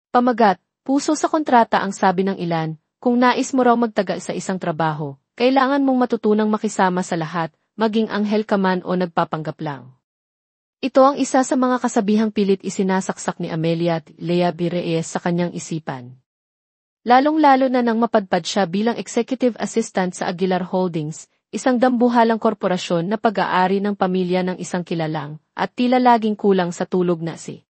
Pamagat, puso sa kontrata ang sabi ng ilan, kung nais mo raw magtagal sa isang trabaho, kailangan mong matutunang makisama sa lahat, maging anghel ka man o nagpapanggap lang. Ito ang isa sa mga kasabihang pilit isinasaksak ni Amelia Lea B. Reyes sa kanyang isipan. Lalong-lalo na nang mapadpad siya bilang executive assistant sa Aguilar Holdings, isang dambuhalang korporasyon na pag-aari ng pamilya ng isang kilalang, at tila laging kulang sa tulog na si.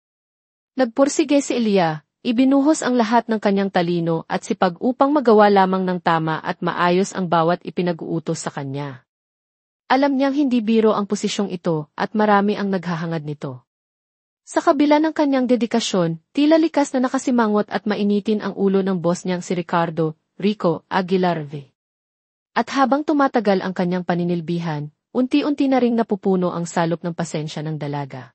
Nagpursige si Elia, ibinuhos ang lahat ng kanyang talino at sipag upang magawa lamang ng tama at maayos ang bawat ipinag-uutos sa kanya. Alam niyang hindi biro ang posisyong ito at marami ang naghahangad nito. Sa kabila ng kanyang dedikasyon, tila likas na nakasimangot at mainitin ang ulo ng boss niyang si Rico Aguilar V. At habang tumatagal ang kanyang paninilbihan, unti-unti na ring napupuno ang salop ng pasensya ng dalaga.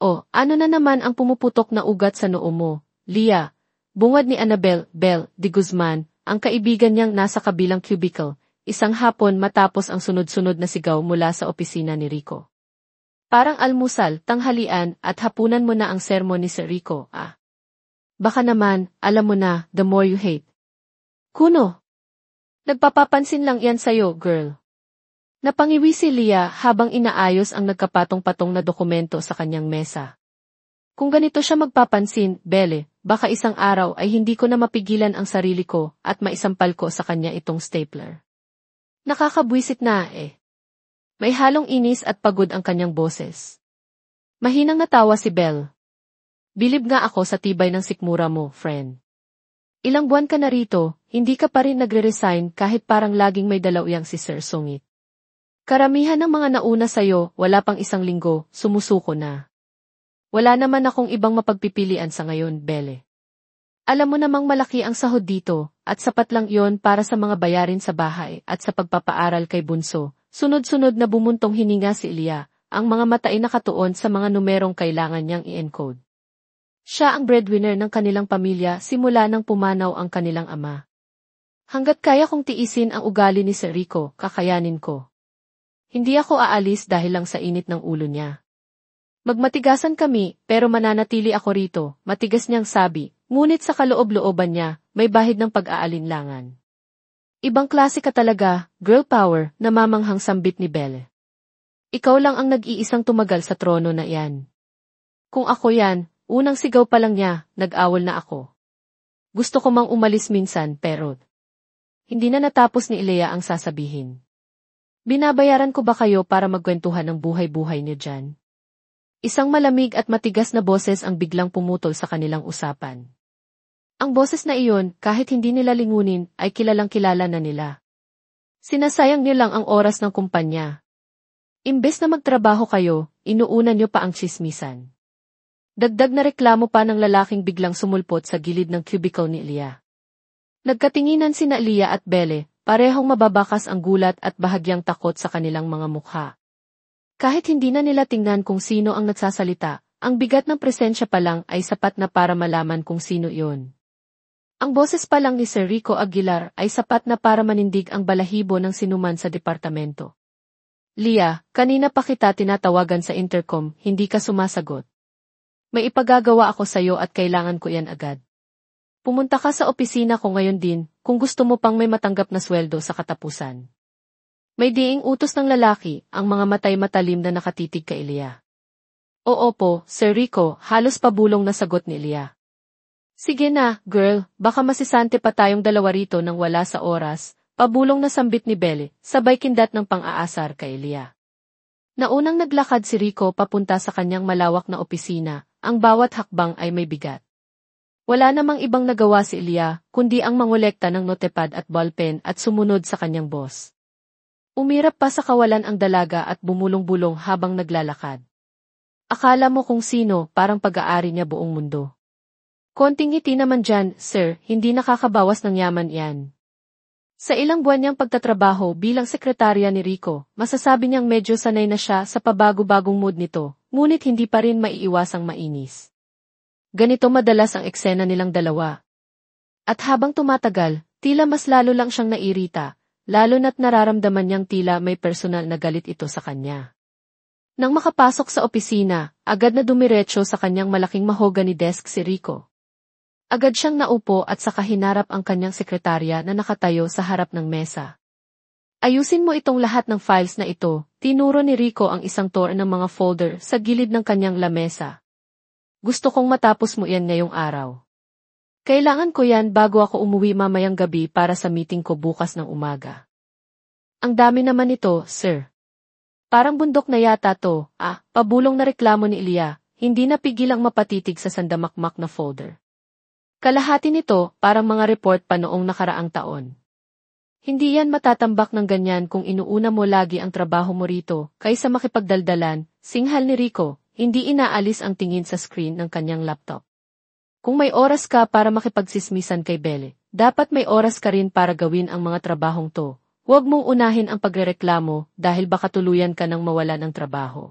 O, ano na naman ang pumuputok na ugat sa noo mo, Lia? Bungad ni Annabel Bell de Guzman, ang kaibigan niyang nasa kabilang cubicle, isang hapon matapos ang sunod-sunod na sigaw mula sa opisina ni Rico. Parang almusal, tanghalian at hapunan mo na ang sermon ni Sir Rico, ah. Baka naman, alam mo na, the more you hate. Kuno. Nagpapapansin lang yan sa'yo, girl. Napangiwi si Lia habang inaayos ang nagkapatong-patong na dokumento sa kanyang mesa. Kung ganito siya magpapansin, Belle, baka isang araw ay hindi ko na mapigilan ang sarili ko at maisampal ko sa kanya itong stapler. Nakakabwisit na eh. May halong inis at pagod ang kanyang boses. Mahinang natawa si Belle. Bilib nga ako sa tibay ng sikmura mo, friend. Ilang buwan ka na rito, hindi ka pa rin nagre-resign kahit parang laging may dalawyang si Sir Sungit. Karamihan ng mga nauna sa'yo, wala pang isang linggo, sumusuko na. Wala naman akong ibang mapagpipilian sa ngayon, Belle. Alam mo namang malaki ang sahod dito, at sapat lang yon para sa mga bayarin sa bahay at sa pagpapaaral kay Bunso. Sunod-sunod na bumuntong hininga si Elia, ang mga mata ay nakatuon sa mga numerong kailangan niyang i-encode. Siya ang breadwinner ng kanilang pamilya simula nang pumanaw ang kanilang ama. Hanggat kaya kong tiisin ang ugali ni Sir Rico, kakayanin ko. Hindi ako aalis dahil lang sa init ng ulo niya. Magmatigasan kami, pero mananatili ako rito, matigas niyang sabi, ngunit sa kaloob-looban niya, may bahid ng pag-aalinlangan. Ibang klase ka talaga, girl power, namamanghang sambit ni Belle. Ikaw lang ang nag-iisang tumagal sa trono na iyan. Kung ako yan, unang sigaw pa lang niya, nag-awol na ako. Gusto ko mang umalis minsan, pero hindi na natapos ni Elia ang sasabihin. Binabayaran ko ba kayo para magkwentuhan ng buhay-buhay niyo dyan? Isang malamig at matigas na boses ang biglang pumutol sa kanilang usapan. Ang boses na iyon, kahit hindi nila lingunin, ay kilalang-kilala na nila. Sinasayang niyo lang ang oras ng kumpanya. Imbes na magtrabaho kayo, inuuna niyo pa ang tsismisan. Dagdag na reklamo pa ng lalaking biglang sumulpot sa gilid ng cubicle ni Elia. Nagkatinginan sina Elia at Belle, parehong mababakas ang gulat at bahagyang takot sa kanilang mga mukha. Kahit hindi na nila tingnan kung sino ang nagsasalita, ang bigat ng presensya pa lang ay sapat na para malaman kung sino iyon. Ang boses pa lang ni Sir Rico Aguilar ay sapat na para manindig ang balahibo ng sinuman sa departamento. Lia, kanina pa kita tinatawagan sa intercom, hindi ka sumasagot. May ipagagawa ako sa'yo at kailangan ko yan agad. Pumunta ka sa opisina ko ngayon din, kung gusto mo pang may matanggap na sweldo sa katapusan. May diing utos ng lalaki, ang mga matay matalim na nakatitig kay Elia. Oo po, Sir Rico, halos pabulong na sagot ni Elia. Sige na, girl, baka masisante pa tayong dalawa rito nang wala sa oras, pabulong na sambit ni Belle, sabay kindat ng pang-aasar kay Elia. Naunang naglakad si Rico papunta sa kanyang malawak na opisina, ang bawat hakbang ay may bigat. Wala namang ibang nagawa si Elia, kundi ang mangolekta ng notepad at ballpen at sumunod sa kanyang boss. Umirap pa sa kawalan ang dalaga at bumulong-bulong habang naglalakad. Akala mo kung sino, parang pag-aari niya buong mundo. Konting ngiti naman dyan, sir, hindi nakakabawas ng yaman yan. Sa ilang buwan niyang pagtatrabaho bilang sekretarya ni Rico, masasabi niyang medyo sanay na siya sa pabago-bagong mood nito, ngunit hindi pa rin maiiwasang mainis. Ganito madalas ang eksena nilang dalawa. At habang tumatagal, tila mas lalo lang siyang nairita, lalo na't nararamdaman niyang tila may personal na galit ito sa kanya. Nang makapasok sa opisina, agad na dumiretso sa kanyang malaking mahogany desk si Rico. Agad siyang naupo at saka hinarap ang kanyang sekretarya na nakatayo sa harap ng mesa. Ayusin mo itong lahat ng files na ito, tinuro ni Rico ang isang drawer ng mga folder sa gilid ng kanyang lamesa. Gusto kong matapos mo yan ngayong araw. Kailangan ko yan bago ako umuwi mamayang gabi para sa meeting ko bukas ng umaga. Ang dami naman ito, sir. Parang bundok na yata to, pabulong na reklamo ni Ilya, hindi napigilang mapatitig sa sandamakmak na folder. Kalahati nito, parang mga report pa noong nakaraang taon. Hindi yan matatambak ng ganyan kung inuuna mo lagi ang trabaho mo rito, kaysa makipagdaldalan, singhal ni Rico, hindi inaalis ang tingin sa screen ng kanyang laptop. Kung may oras ka para makipagsismisan kay Belle, dapat may oras ka rin para gawin ang mga trabahong to. Huwag mong unahin ang pagrereklamo dahil baka tuluyan ka ng mawala ng trabaho.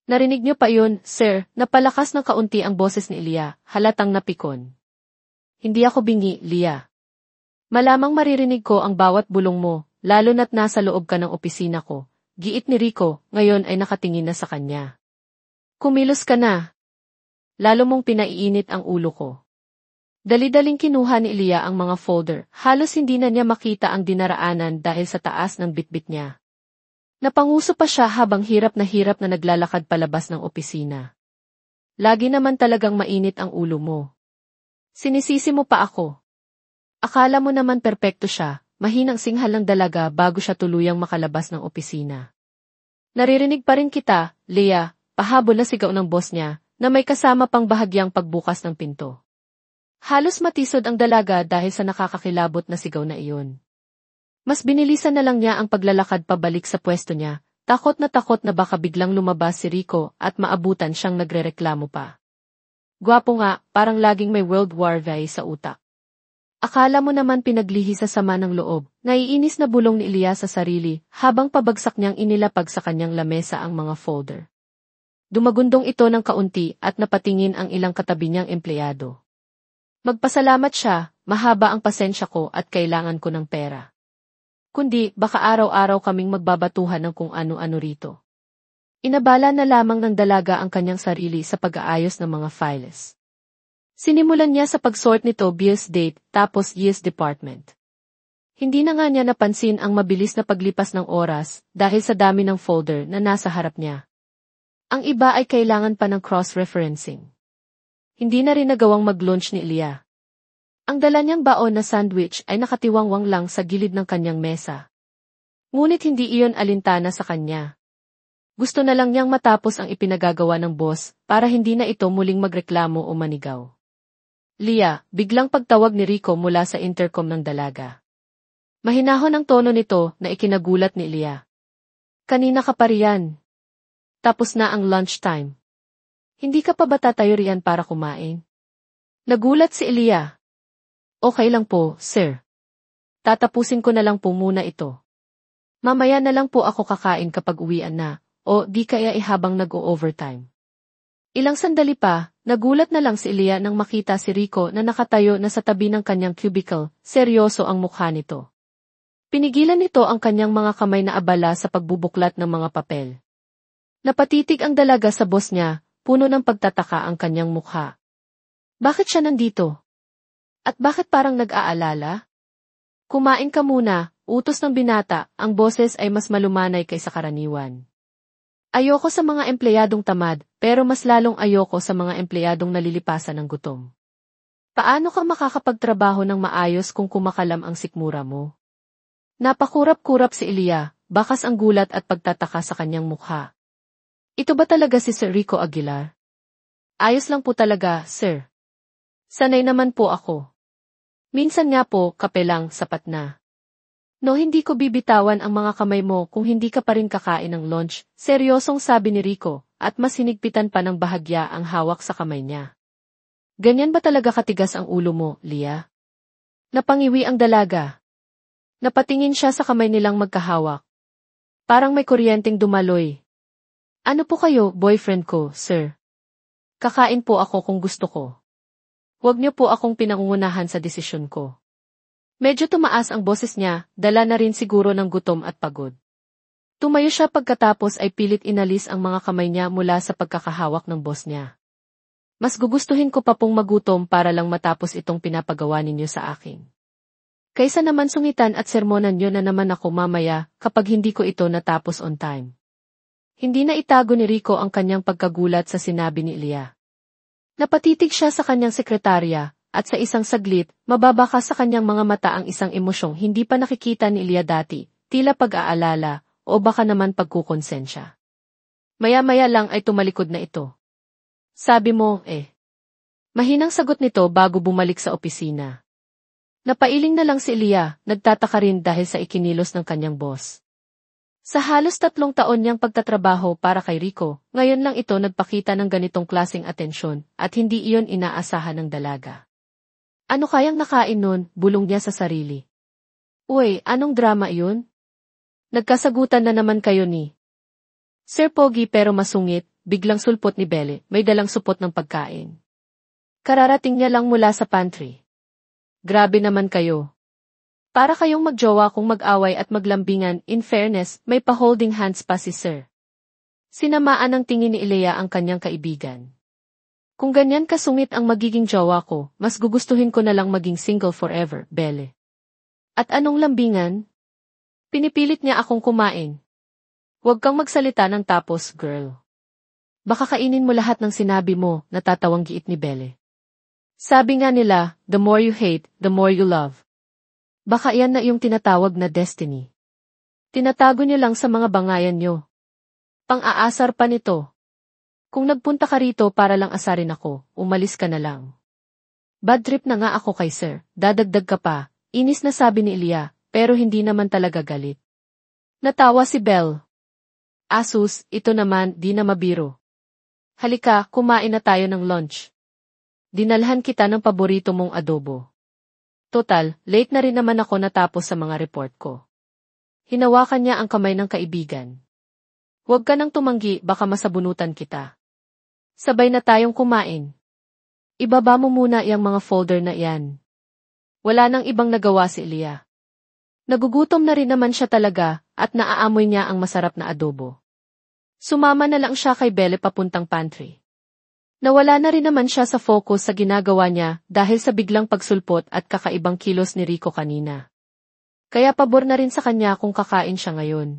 Narinig niyo pa yun, sir, napalakas ng kaunti ang boses ni Ilya, halatang napikon. Hindi ako bingi, Lia. Malamang maririnig ko ang bawat bulong mo, lalo na't nasa loob ka ng opisina ko. Giit ni Rico, ngayon ay nakatingin na sa kanya. Kumilos ka na. Lalo mong pinaiinit ang ulo ko. Dali-daling kinuha ni Ilya ang mga folder, halos hindi na niya makita ang dinaraanan dahil sa taas ng bitbit niya. Napanguso pa siya habang hirap na naglalakad palabas ng opisina. Lagi naman talagang mainit ang ulo mo. Sinisisi mo pa ako. Akala mo naman perpekto siya, mahinang singhal ng dalaga bago siya tuluyang makalabas ng opisina. Naririnig pa rin kita, Leah, pahabol na sigaw ng boss niya, na may kasama pang bahagyang pagbukas ng pinto. Halos matisod ang dalaga dahil sa nakakakilabot na sigaw na iyon. Mas binilisan na lang niya ang paglalakad pabalik sa pwesto niya, takot na baka biglang lumabas si Rico at maabutan siyang nagrereklamo pa. Gwapo nga, parang laging may World War V sa utak. Akala mo naman pinaglihi sa sama ng loob, naiinis na bulong ni Ilya sa sarili, habang pabagsak niyang inilapag sa kanyang lamesa ang mga folder. Dumagundong ito ng kaunti at napatingin ang ilang katabi niyang empleyado. Magpasalamat siya, mahaba ang pasensya ko at kailangan ko ng pera. Kundi, baka araw-araw kaming magbabatuhan ng kung ano-ano rito. Inabala na lamang ng dalaga ang kanyang sarili sa pag-aayos ng mga files. Sinimulan niya sa pag-sort nito BS date, tapos yes department. Hindi na nga niya napansin ang mabilis na paglipas ng oras dahil sa dami ng folder na nasa harap niya. Ang iba ay kailangan pa ng cross-referencing. Hindi na rin nagawang mag-lunch ni Ilya. Ang dala niyang baon na sandwich ay nakatiwangwang lang sa gilid ng kanyang mesa. Ngunit hindi iyon alintana sa kanya. Gusto na lang niyang matapos ang ipinagagawa ng boss para hindi na ito muling magreklamo o manigaw. Lia, biglang pagtawag ni Rico mula sa intercom ng dalaga. Mahinahon ang tono nito na ikinagulat ni Lia. Kanina ka pa riyan. Tapos na ang lunchtime. Hindi ka pa ba tatayo riyan para kumain? Nagulat si Lia. Okay lang po, sir. Tatapusin ko na lang po muna ito. Mamaya na lang po ako kakain kapag uwian na. O di kaya habang nag-o-overtime. Ilang sandali pa, nagulat na lang si Ilya nang makita si Rico na nakatayo na sa tabi ng kanyang cubicle, seryoso ang mukha nito. Pinigilan nito ang kanyang mga kamay na abala sa pagbubuklat ng mga papel. Napatitig ang dalaga sa boss niya, puno ng pagtataka ang kanyang mukha. Bakit siya nandito? At bakit parang nag-aalala? Kumain ka muna, utos ng binata, ang boses ay mas malumanay kaysa karaniwan. Ayoko sa mga empleyadong tamad, pero mas lalong ayoko sa mga empleyadong nalilipasan ng gutom. Paano ka makakapagtrabaho ng maayos kung kumakalam ang sikmura mo? Napakurap-kurap si Ilya, bakas ang gulat at pagtataka sa kanyang mukha. Ito ba talaga si Sir Rico Aguilar? Ayos lang po talaga, sir. Sanay naman po ako. Minsan nga po, kape lang, sapat na. No, hindi ko bibitawan ang mga kamay mo kung hindi ka pa rin kakain ng lunch, seryosong sabi ni Rico, at mas hinigpitan pa ng bahagya ang hawak sa kamay niya. Ganyan ba talaga katigas ang ulo mo, Lia? Napangiwi ang dalaga. Napatingin siya sa kamay nilang magkahawak. Parang may kuryenteng dumaloy. Ano po kayo, boyfriend ko, sir? Kakain po ako kung gusto ko. Huwag niyo po akong pinangungunahan sa desisyon ko. Medyo tumaas ang boses niya, dala na rin siguro ng gutom at pagod. Tumayo siya pagkatapos ay pilit inalis ang mga kamay niya mula sa pagkakahawak ng boss niya. Mas gugustuhin ko pa pong magutom para lang matapos itong pinapagawa ninyo sa akin. Kaysa naman sungitan at sermonan nyo na naman ako mamaya kapag hindi ko ito natapos on time. Hindi na itago ni Rico ang kanyang pagkagulat sa sinabi ni Ilya. Napatitig siya sa kanyang sekretarya, at sa isang saglit, mababaka sa kanyang mga mata ang isang emosyong hindi pa nakikita ni Ilya dati, tila pag-aalala, o baka naman pagkukonsensya. Maya-maya lang ay tumalikod na ito. Sabi mo, Mahinang sagot nito bago bumalik sa opisina. Napailing na lang si Ilya, nagtataka rin dahil sa ikinilos ng kanyang boss. Sa halos 3 taon niyang pagtatrabaho para kay Rico, ngayon lang ito nagpakita ng ganitong klaseng atensyon at hindi iyon inaasahan ng dalaga. Ano kayang nakain nun, bulong niya sa sarili. Uy, anong drama iyon? Nagkasagutan na naman kayo ni Sir Pogi pero masungit, biglang sulpot ni Belle, may dalang supot ng pagkain. Kararating niya lang mula sa pantry. Grabe naman kayo. Para kayong magjowa kung mag-away at maglambingan, in fairness, may pa-holding hands pa si Sir. Sinamaan ng tingin ni Ilya ang kanyang kaibigan. Kung ganyan kasungit ang magiging jowa ko, mas gugustuhin ko na lang maging single forever, Belle. At anong lambingan? Pinipilit niya akong kumain. Huwag kang magsalita ng tapos, girl. Baka kainin mo lahat ng sinabi mo, natatawang giit ni Belle. Sabi nga nila, the more you hate, the more you love. Baka yan na yung tinatawag na destiny. Tinatago niyo lang sa mga bangayan niyo. Pang-aasar pa nito. Kung nagpunta ka rito para lang asarin ako, umalis ka na lang. Bad trip na nga ako kay Sir, dadagdag ka pa, inis na sabi ni Ilya, pero hindi naman talaga galit. Natawa si Belle. Asus, ito naman, di na mabiro. Halika, kumain na tayo ng lunch. Dinalhan kita ng paborito mong adobo. Total, late na rin naman ako natapos sa mga report ko. Hinawakan niya ang kamay ng kaibigan. Huwag ka nang tumanggi, baka masabunutan kita. Sabay na tayong kumain. Ibaba mo muna yung mga folder na iyan. Wala nang ibang nagawa si Ilya. Nagugutom na rin naman siya talaga, at naaamoy niya ang masarap na adobo. Sumama na lang siya kay Belle papuntang pantry. Nawala na rin naman siya sa focus sa ginagawa niya dahil sa biglang pagsulpot at kakaibang kilos ni Rico kanina. Kaya pabor na rin sa kanya kung kakain siya ngayon.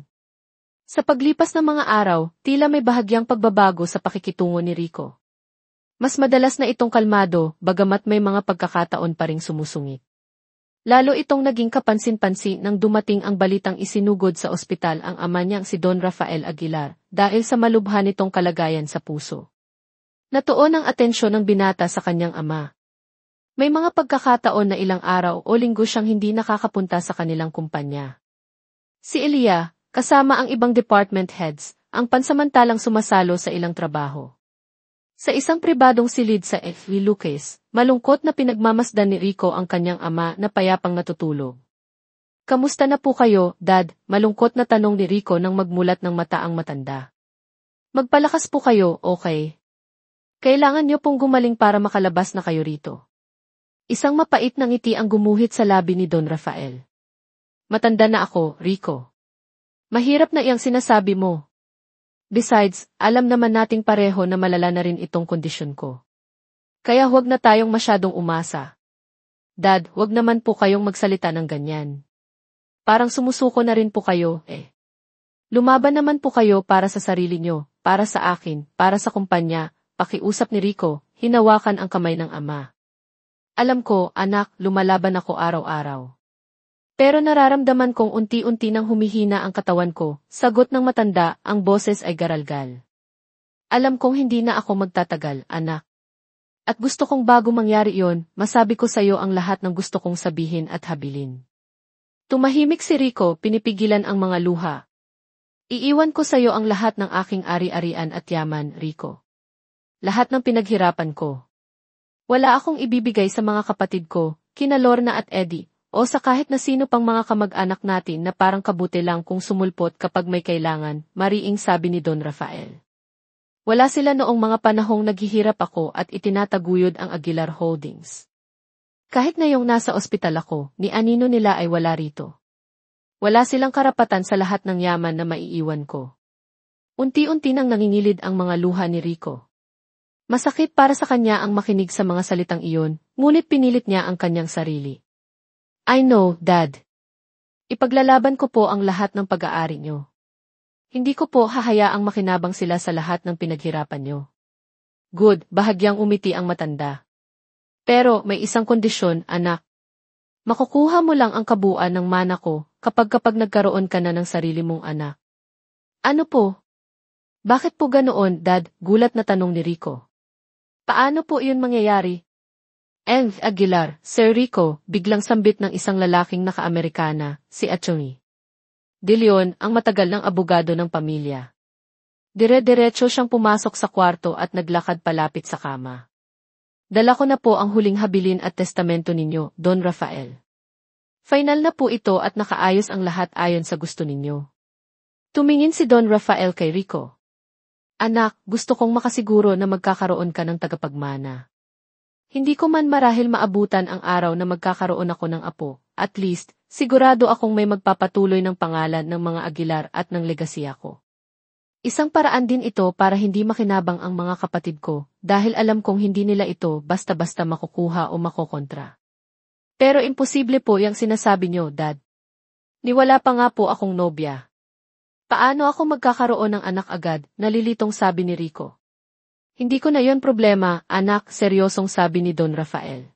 Sa paglipas ng mga araw, tila may bahagyang pagbabago sa pakikitungo ni Rico. Mas madalas na itong kalmado, bagamat may mga pagkakataon pa ring sumusungit. Lalo itong naging kapansin-pansin nang dumating ang balitang isinugod sa ospital ang ama niyang si Don Rafael Aguilar dahil sa malubha nitong kalagayan sa puso. Natuon ang atensyon ng binata sa kanyang ama. May mga pagkakataon na ilang araw o linggo siyang hindi nakakapunta sa kanilang kumpanya. Si Ilya, kasama ang ibang department heads, ang pansamantalang sumasalo sa ilang trabaho. Sa isang pribadong silid sa F.V. Lucas, malungkot na pinagmamasdan ni Rico ang kanyang ama na payapang natutulog. Kamusta na po kayo, Dad? Malungkot na tanong ni Rico nang magmulat ng mata ang matanda. Magpalakas po kayo, okay? Kailangan niyo pong gumaling para makalabas na kayo rito. Isang mapait na ngiti ang gumuhit sa labi ni Don Rafael. Matanda na ako, Rico. Mahirap na iyang sinasabi mo. Besides, alam naman nating pareho na malala na rin itong kondisyon ko. Kaya huwag na tayong masyadong umasa. Dad, huwag naman po kayong magsalita ng ganyan. Parang sumusuko na rin po kayo, Lumaban naman po kayo para sa sarili niyo, para sa akin, para sa kumpanya. Pakiusap ni Rico, hinawakan ang kamay ng ama. Alam ko, anak, lumalaban ako araw-araw. Pero nararamdaman kong unti-unti nang humihina ang katawan ko, sagot ng matanda, ang boses ay garalgal. Alam kong hindi na ako magtatagal, anak. At gusto kong bago mangyari iyon, masabi ko sa iyo ang lahat ng gusto kong sabihin at habilin. Tumahimik si Rico, pinipigilan ang mga luha. Iiwan ko sa iyo ang lahat ng aking ari-arian at yaman, Rico. Lahat ng pinaghirapan ko. Wala akong ibibigay sa mga kapatid ko, kina Lorna at Eddie, o sa kahit na sino pang mga kamag-anak natin na parang kabuti lang kung sumulpot kapag may kailangan, mariing sabi ni Don Rafael. Wala sila noong mga panahong naghihirap ako at itinataguyod ang Aguilar Holdings. Kahit ngayong nasa ospital ako, ni anino nila ay wala rito. Wala silang karapatan sa lahat ng yaman na maiiwan ko. Unti-unti nang nangingilid ang mga luha ni Rico. Masakit para sa kanya ang makinig sa mga salitang iyon, ngunit pinilit niya ang kanyang sarili. I know, Dad. Ipaglalaban ko po ang lahat ng pag-aari niyo. Hindi ko po hahayaang makinabang sila sa lahat ng pinaghirapan niyo. Good, bahagyang umiti ang matanda. Pero may isang kondisyon, anak. Makukuha mo lang ang kabuuan ng mana ko kapag nagkaroon ka na ng sarili mong anak. Ano po? Bakit po ganoon, Dad? Gulat na tanong ni Rico. Paano po iyon mangyayari? Aguilar, Sir Rico, biglang sambit ng isang lalaking naka-Amerikana, si Atty. De Leon, ang matagal ng abogado ng pamilya. Dire-diretso siyang pumasok sa kwarto at naglakad palapit sa kama. Dala ko na po ang huling habilin at testamento ninyo, Don Rafael. Final na po ito at nakaayos ang lahat ayon sa gusto ninyo. Tumingin si Don Rafael kay Rico. Anak, gusto kong makasiguro na magkakaroon ka ng tagapagmana. Hindi ko man marahil maabutan ang araw na magkakaroon ako ng apo, at least, sigurado akong may magpapatuloy ng pangalan ng mga Aguilar at ng legasiya ko. Isang paraan din ito para hindi makinabang ang mga kapatid ko, dahil alam kong hindi nila ito basta-basta makukuha o makokontra. Pero imposible po yung sinasabi nyo, Dad. Niwala pa nga po akong nobya. Paano ako magkakaroon ng anak agad, nalilitong sabi ni Rico. Hindi ko na yon problema, anak, seryosong sabi ni Don Rafael.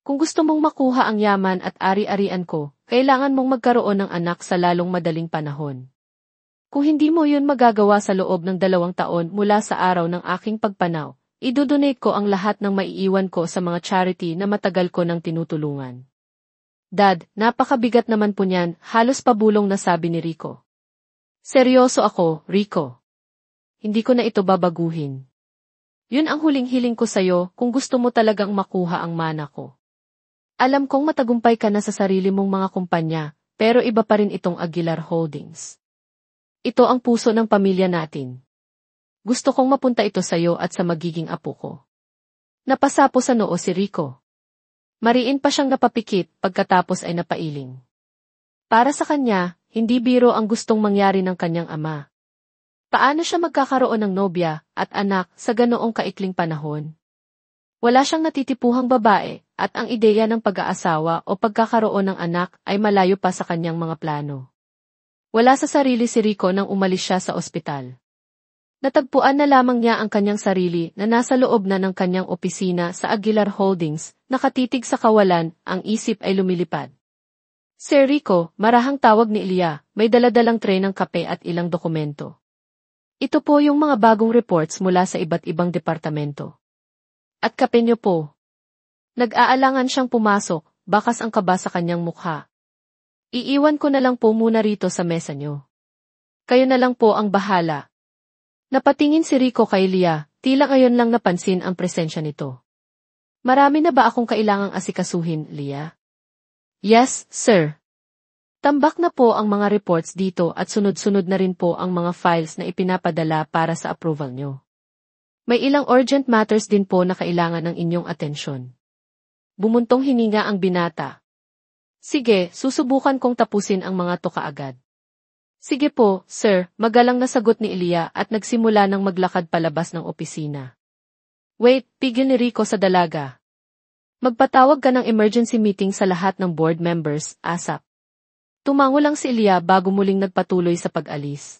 Kung gusto mong makuha ang yaman at ari-arian ko, kailangan mong magkaroon ng anak sa lalong madaling panahon. Kung hindi mo yun magagawa sa loob ng 2 taon mula sa araw ng aking pagpanaw, idodonate ko ang lahat ng maiiwan ko sa mga charity na matagal ko nang tinutulungan. Dad, napakabigat naman po niyan, halos pabulong na sabi ni Rico. Seryoso ako, Rico. Hindi ko na ito babaguhin. Yun ang huling hiling ko sa'yo kung gusto mo talagang makuha ang mana ko. Alam kong matagumpay ka na sa sarili mong mga kumpanya, pero iba pa rin itong Aguilar Holdings. Ito ang puso ng pamilya natin. Gusto kong mapunta ito sa'yo at sa magiging apo ko. Napasapo sa noo si Rico. Mariin pa siyang napapikit pagkatapos ay napailing. Para sa kanya, hindi biro ang gustong mangyari ng kanyang ama. Paano siya magkakaroon ng nobya at anak sa ganoong kaikling panahon? Wala siyang natitipuhang babae at ang ideya ng pag-aasawa o pagkakaroon ng anak ay malayo pa sa kanyang mga plano. Wala sa sarili si Rico nang umalis siya sa ospital. Natagpuan na lamang niya ang kanyang sarili na nasa loob na ng kanyang opisina sa Aguilar Holdings, nakatitig sa kawalan, ang isip ay lumilipad. Sir Rico, marahang tawag ni Ilya, may daladalang tray ng kape at ilang dokumento. Ito po yung mga bagong reports mula sa iba't ibang departamento. At kape niyo po. Nag-aalangan siyang pumasok, bakas ang kaba sa kanyang mukha. Iiwan ko na lang po muna rito sa mesa niyo. Kayo na lang po ang bahala. Napatingin si Rico kay Ilya, tila ngayon lang napansin ang presensya nito. Marami na ba akong kailangang asikasuhin, Ilya? Yes, sir. Tambak na po ang mga reports dito at sunod-sunod na rin po ang mga files na ipinapadala para sa approval nyo. May ilang urgent matters din po na kailangan ng inyong atensyon. Bumuntong hininga ang binata. Sige, susubukan kong tapusin ang mga to kaagad. Sige po, sir, magalang na sagot ni Ilya at nagsimula ng maglakad palabas ng opisina. Wait, pigil ni Rico sa dalaga. Magpatawag ka ng emergency meeting sa lahat ng board members, ASAP. Tumango lang si Ilya bago muling nagpatuloy sa pag-alis.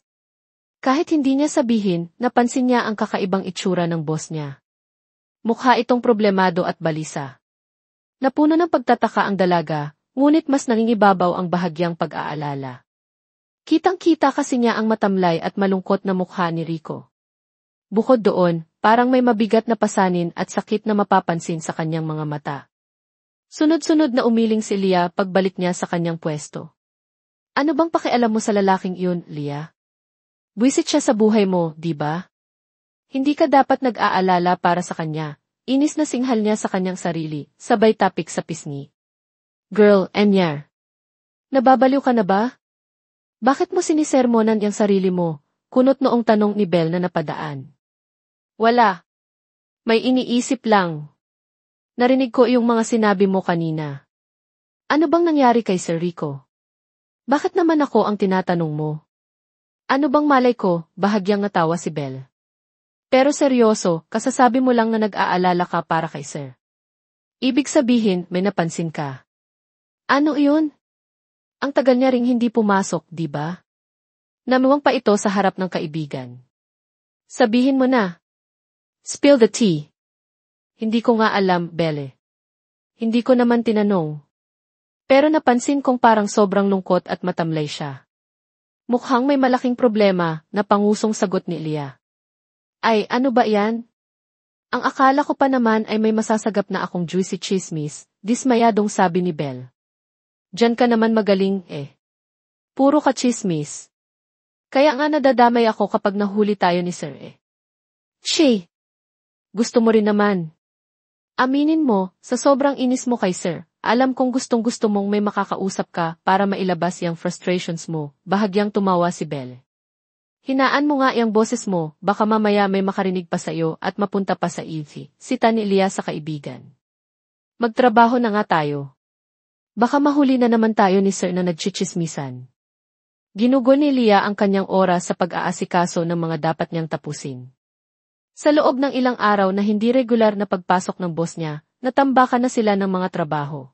Kahit hindi niya sabihin, napansin niya ang kakaibang itsura ng boss niya. Mukha itong problemado at balisa. Napuno ng pagtataka ang dalaga, ngunit mas nangingibabaw ang bahagyang pag-aalala. Kitang-kita kasi niya ang matamlay at malungkot na mukha ni Rico. Bukod doon, parang may mabigat na pasanin at sakit na mapapansin sa kanyang mga mata. Sunod-sunod na umiling si Lia pagbalik niya sa kanyang pwesto. Ano bang pakialam mo sa lalaking iyon, Lia? Buwisit siya sa buhay mo, di ba? Hindi ka dapat nag-aalala para sa kanya. Inis na singhal niya sa kanyang sarili, sabay tapik sa pisngi. Girl, Enyar. Nababaliw ka na ba? Bakit mo sinisermonan yung sarili mo? Kunot noong tanong ni Belle na napadaan. Wala. May iniisip lang. Narinig ko yung mga sinabi mo kanina. Ano bang nangyari kay Sir Rico? Bakit naman ako ang tinatanong mo? Ano bang malay ko, bahagyang natawa si Belle. Pero seryoso, kasasabi mo lang na nag-aalala ka para kay Sir. Ibig sabihin, may napansin ka. Ano iyon? Ang tagal niya ring hindi pumasok, di ba? Namuwang pa ito sa harap ng kaibigan. Sabihin mo na. Spill the tea. Hindi ko nga alam, Belle. Hindi ko naman tinanong. Pero napansin kong parang sobrang lungkot at matamlay siya. Mukhang may malaking problema, na pangusong sagot ni Leah. Ay, ano ba yan? Ang akala ko pa naman ay may masasagap na akong juicy chismis, dismayadong sabi ni Belle. Diyan ka naman magaling, eh. Puro ka chismis. Kaya nga nadadamay ako kapag nahuli tayo ni Sir, eh. Che! Gusto mo rin naman. Aminin mo, sa sobrang inis mo kay Sir, alam kong gustong-gusto mong may makakausap ka para mailabas yung frustrations mo, bahagyang tumawa si Belle. Hinaan mo nga yung boses mo, baka mamaya may makarinig pa sa iyo at mapunta pa sa Evie, sita ni Leah sa kaibigan. Magtrabaho na nga tayo. Baka mahuli na naman tayo ni Sir na nagchichismisan. Ginugol ni Leah ang kanyang oras sa pag-aasikaso ng mga dapat niyang tapusin. Sa loob ng ilang araw na hindi regular na pagpasok ng boss niya, natambakan na sila ng mga trabaho.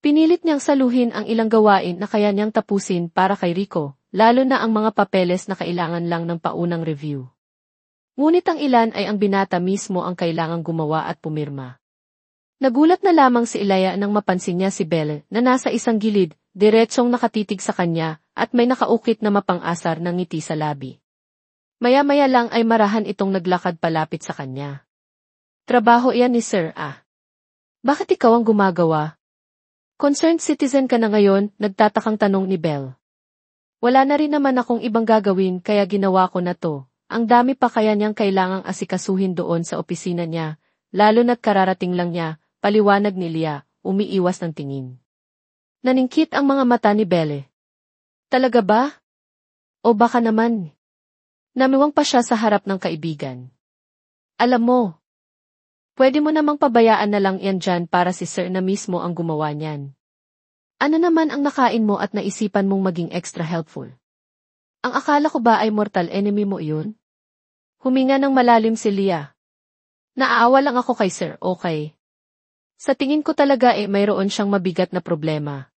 Pinilit niyang saluhin ang ilang gawain na kaya niyang tapusin para kay Rico, lalo na ang mga papeles na kailangan lang ng paunang review. Ngunit ang ilan ay ang binata mismo ang kailangang gumawa at pumirma. Nagulat na lamang si Elia nang mapansin niya si Belle na nasa isang gilid, diretsong nakatitig sa kanya, at may nakaukit na mapang-asar ng ngiti sa labi. Maya-maya lang ay marahan itong naglakad palapit sa kanya. Trabaho iyan ni Sir, ah. Bakit ikaw ang gumagawa? Concerned citizen ka na ngayon, nagtatakang tanong ni Belle. Wala na rin naman akong ibang gagawin kaya ginawa ko na to. Ang dami pa kaya niyang kailangang asikasuhin doon sa opisina niya, lalo na't kararating lang niya, paliwanag ni Leah, umiiwas ng tingin. Naningkit ang mga mata ni Belle. Talaga ba? O baka naman? Namiwang pa siya sa harap ng kaibigan. Alam mo, pwede mo namang pabayaan na lang yan dyan para si Sir na mismo ang gumawa niyan. Ano naman ang nakain mo at naisipan mong maging extra helpful? Ang akala ko ba ay mortal enemy mo iyon? Huminga ng malalim si Leah. Naaawa lang ako kay Sir, okay? Sa tingin ko talaga mayroon siyang mabigat na problema.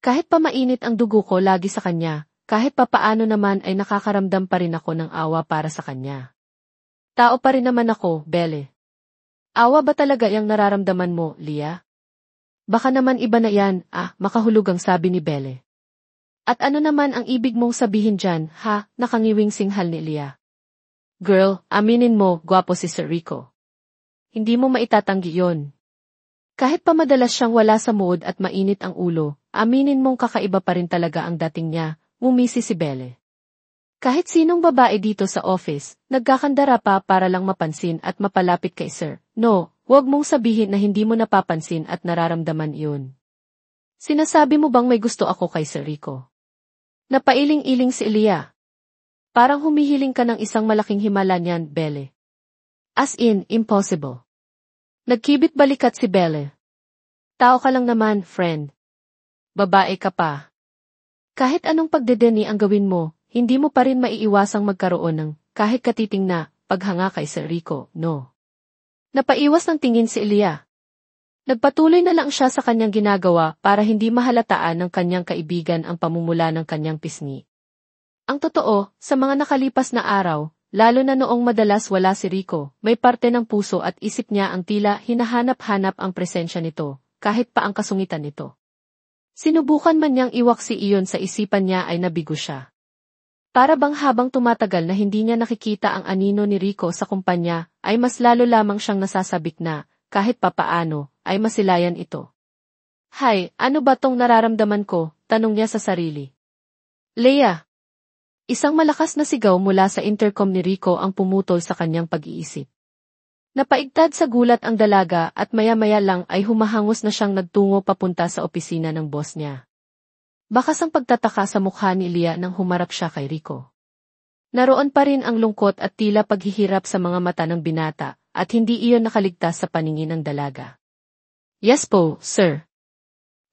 Kahit pa mainit ang dugo ko lagi sa kanya, kahit pa paano naman ay nakakaramdam pa rin ako ng awa para sa kanya. Tao pa rin naman ako, Belle. Awa ba talaga yung nararamdaman mo, Leah? Baka naman iba na yan, makahulugang sabi ni Belle. At ano naman ang ibig mong sabihin dyan, ha, nakangiwing singhal ni Leah. Girl, aminin mo, gwapo si Sir Rico. Hindi mo maitatanggi yon. Kahit pa madalas siyang wala sa mood at mainit ang ulo, aminin mong kakaiba pa rin talaga ang dating niya, ngumisi si Belle. Kahit sinong babae dito sa office, nagkakandara pa para lang mapansin at mapalapit kay Sir. No, huwag mong sabihin na hindi mo napapansin at nararamdaman iyon. Sinasabi mo bang may gusto ako kay Sir Rico? Napailing-iling si Leah. Parang humihiling ka ng isang malaking himala niyan, Belle. As in, impossible. Nagkibit balikat si Belle. Tao ka lang naman, friend. Babae ka pa. Kahit anong pagdedeni ang gawin mo, hindi mo pa rin maiiwasang magkaroon ng, kahit katiting na, paghanga kay Sir Rico, no? Napaiwas ng tingin si Leah. Nagpatuloy na lang siya sa kanyang ginagawa para hindi mahalataan ng kanyang kaibigan ang pamumula ng kanyang pisngi. Ang totoo, sa mga nakalipas na araw, lalo na noong madalas wala si Rico, may parte ng puso at isip niya ang tila hinahanap-hanap ang presensya nito, kahit pa ang kasungitan nito. Sinubukan man niyang iwaksi iyon sa isipan niya ay nabigo siya. Para bang habang tumatagal na hindi niya nakikita ang anino ni Rico sa kumpanya, ay mas lalo lamang siyang nasasabik na, kahit papaano, ay masilayan ito. Hay, ano ba tong nararamdaman ko? Tanong niya sa sarili. Leah! Isang malakas na sigaw mula sa intercom ni Rico ang pumutol sa kanyang pag-iisip. Napaigtad sa gulat ang dalaga at maya-maya lang ay humahangos na siyang nagtungo papunta sa opisina ng boss niya. Bakas ang pagtataka sa mukha ni Leah nang humarap siya kay Rico. Naroon pa rin ang lungkot at tila paghihirap sa mga mata ng binata, at hindi iyon nakaligtas sa paningin ng dalaga. Yes po, sir.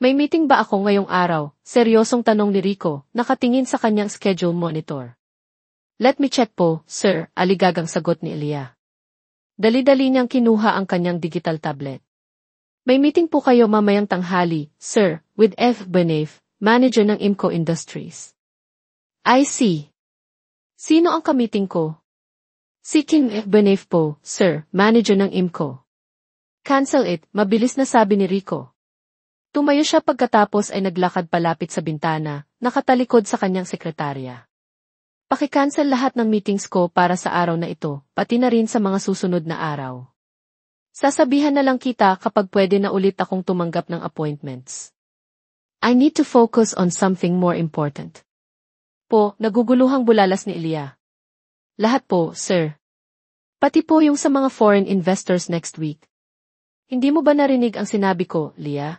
May meeting ba ako ngayong araw? Seryosong tanong ni Rico, nakatingin sa kanyang schedule monitor. Let me check po, sir, aligagang sagot ni Elia. Dali-dali niyang kinuha ang kanyang digital tablet. May meeting po kayo mamayang tanghali, sir, with F. Benef, manager ng IMCO Industries. I see. Sino ang ka-meeting ko? Si Kim F. Benef po, sir, manager ng IMCO. Cancel it, mabilis na sabi ni Rico. Tumayo siya pagkatapos ay naglakad palapit sa bintana, nakatalikod sa kanyang sekretarya. Paki-cancel lahat ng meetings ko para sa araw na ito, pati na rin sa mga susunod na araw. Sasabihan na lang kita kapag pwede na ulit akong tumanggap ng appointments. I need to focus on something more important. Po, naguguluhang bulalas ni Elia. Lahat po, sir. Pati po yung sa mga foreign investors next week. Hindi mo ba narinig ang sinabi ko, Lia?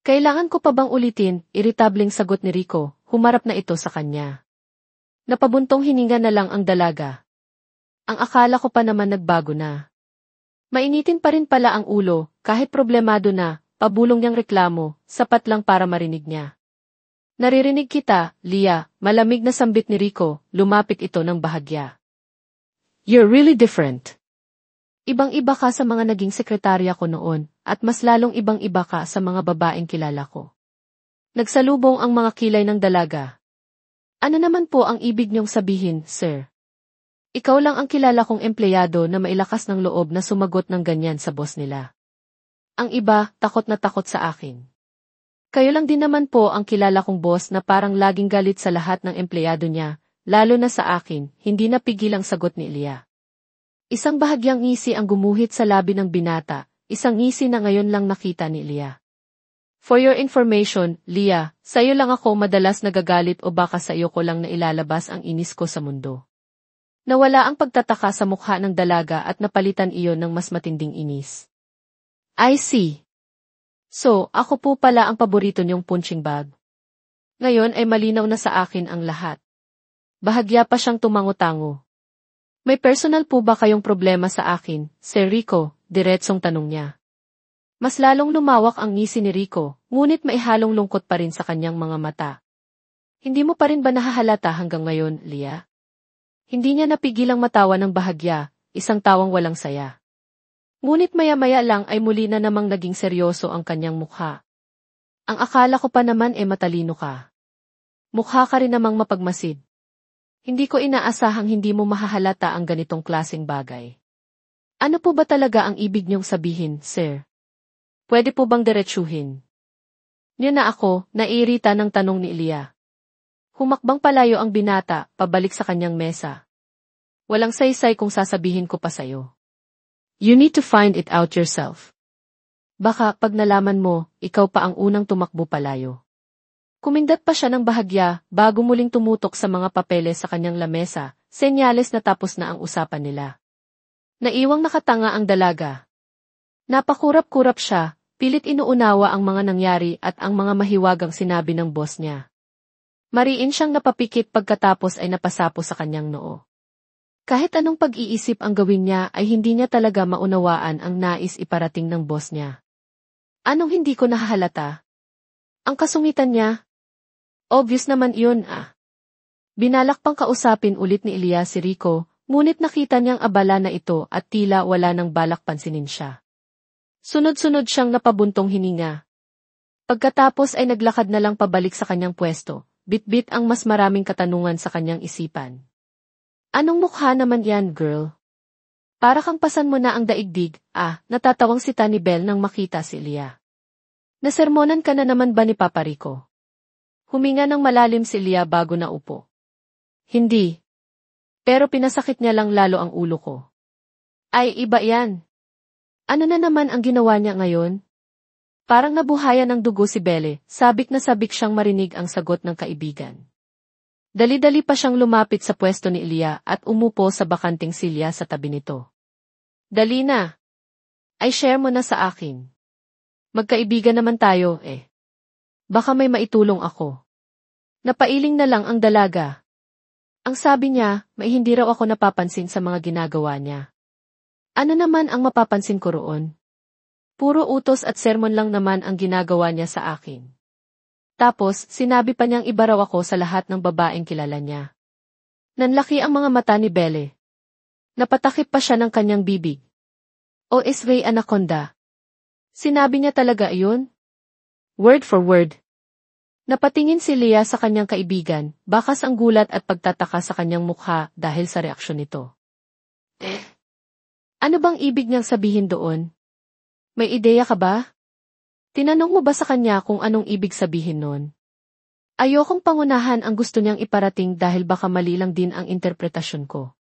Kailangan ko pa bang ulitin, iritableng sagot ni Rico, humarap na ito sa kanya. Napabuntong hininga na lang ang dalaga. Ang akala ko pa naman nagbago na. Mainitin pa rin pala ang ulo, kahit problemado na, pabulong niyang reklamo, sapat lang para marinig niya. Naririnig kita, Lia, malamig na sambit ni Rico, lumapit ito ng bahagya. You're really different. Ibang-iba ka sa mga naging sekretarya ko noon, at mas lalong ibang-iba ka sa mga babaeng kilala ko. Nagsalubong ang mga kilay ng dalaga. Ano naman po ang ibig niyong sabihin, sir? Ikaw lang ang kilala kong empleyado na mailakas ng loob na sumagot ng ganyan sa boss nila. Ang iba, takot na takot sa akin. Kayo lang din naman po ang kilala kong boss na parang laging galit sa lahat ng empleyado niya, lalo na sa akin, hindi napigil ang sagot ni Elia. Isang bahagyang ngisi ang gumuhit sa labi ng binata, isang ngisi na ngayon lang nakita ni Elia. For your information, Lia, sa'yo lang ako madalas nagagalit o baka sa'yo ko lang nailalabas ang inis ko sa mundo. Nawala ang pagtataka sa mukha ng dalaga at napalitan iyon ng mas matinding inis. I see. So, ako po pala ang paborito niyong punching bag. Ngayon ay malinaw na sa akin ang lahat. Bahagya pa siyang tumango-tango. May personal po ba kayong problema sa akin, Sir Rico? Diretsong tanong niya. Mas lalong lumawak ang ngisi ni Rico, ngunit maihalong lungkot pa rin sa kanyang mga mata. Hindi mo pa rin ba nahahalata hanggang ngayon, Lia? Hindi niya napigilang matawa ng bahagya, isang tawang walang saya. Ngunit maya-maya lang ay muli na namang naging seryoso ang kanyang mukha. Ang akala ko pa naman matalino ka. Mukha ka rin namang mapagmasid. Hindi ko inaasahang hindi mo mahahalata ang ganitong klaseng bagay. Ano po ba talaga ang ibig niyong sabihin, sir? Pwede po bang diretsuhin? Niya na ako, naiirita ng tanong ni Elia. Humakbang palayo ang binata, pabalik sa kanyang mesa. Walang saysay kung sasabihin ko pa sayo. You need to find it out yourself. Baka, pag nalaman mo, ikaw pa ang unang tumakbo palayo. Kumindat pa siya ng bahagya, bago muling tumutok sa mga papeles sa kanyang lamesa, senyales na tapos na ang usapan nila. Naiwang nakatanga ang dalaga. Napakurap-kurap siya, pilit inuunawa ang mga nangyari at ang mga mahiwagang sinabi ng boss niya. Mariin siyang napapikit pagkatapos ay napasapo sa kanyang noo. Kahit anong pag-iisip ang gawin niya ay hindi niya talaga maunawaan ang nais iparating ng boss niya. Anong hindi ko nahahalata? Ang kasungitan niya? Obvious naman iyon Binalak pang kausapin ulit ni Elia si Rico, ngunit nakita niyang abala na ito at tila wala nang balak pansinin siya. Sunod-sunod siyang napabuntong hininga. Pagkatapos ay naglakad na lang pabalik sa kanyang pwesto, bit-bit ang mas maraming katanungan sa kanyang isipan. Anong mukha naman yan, girl? Para kang pasan mo na ang daigdig, natatawang si Tani Bell nang makita si Elia. Nasermonan ka na naman ba ni Papa Rico? Huminga ng malalim si Elia bago naupo. Hindi. Pero pinasakit niya lang lalo ang ulo ko. Ay, iba yan. Ano na naman ang ginawa niya ngayon? Parang nabuhayan ng dugo si Belle, sabik na sabik siyang marinig ang sagot ng kaibigan. Dali-dali pa siyang lumapit sa pwesto ni Elia at umupo sa bakanting silya sa tabi nito. Dali na. Ay share mo na sa akin. Magkaibigan naman tayo Baka may maitulong ako. Napailing na lang ang dalaga. Ang sabi niya, may hindi raw ako napapansin sa mga ginagawa niya. Ano naman ang mapapansin ko roon? Puro utos at sermon lang naman ang ginagawa niya sa akin. Tapos, sinabi pa niyang iba raw ako sa lahat ng babaeng kilala niya. Nanlaki ang mga mata ni Belle. Napatakip pa siya ng kanyang bibig. O Ray Anaconda. Sinabi niya talaga iyon? Word for word. Napatingin si Leah sa kanyang kaibigan, bakas ang gulat at pagtataka sa kanyang mukha dahil sa reaksyon nito. Ano bang ibig niyang sabihin doon? May ideya ka ba? Tinanong mo ba sa kanya kung anong ibig sabihin nun? Ayokong pangunahan ang gusto niyang iparating dahil baka mali lang din ang interpretasyon ko.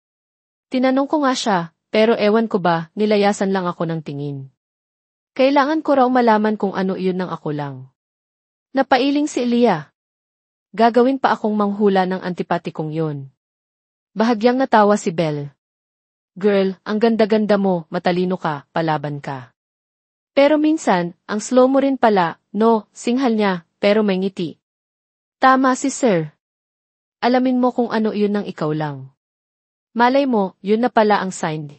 Tinanong ko nga siya, pero ewan ko ba, nilayasan lang ako ng tingin. Kailangan ko raw malaman kung ano iyon ng ako lang. Napailing si Leah. Gagawin pa akong manghula ng antipatikong yun. Bahagyang natawa si Belle. Girl, ang ganda-ganda mo, matalino ka, palaban ka. Pero minsan, ang slow mo rin pala, no, singhal niya, pero may ngiti. Tama si Sir. Alamin mo kung ano iyon ng ikaw lang. Malay mo, yun na pala ang sign.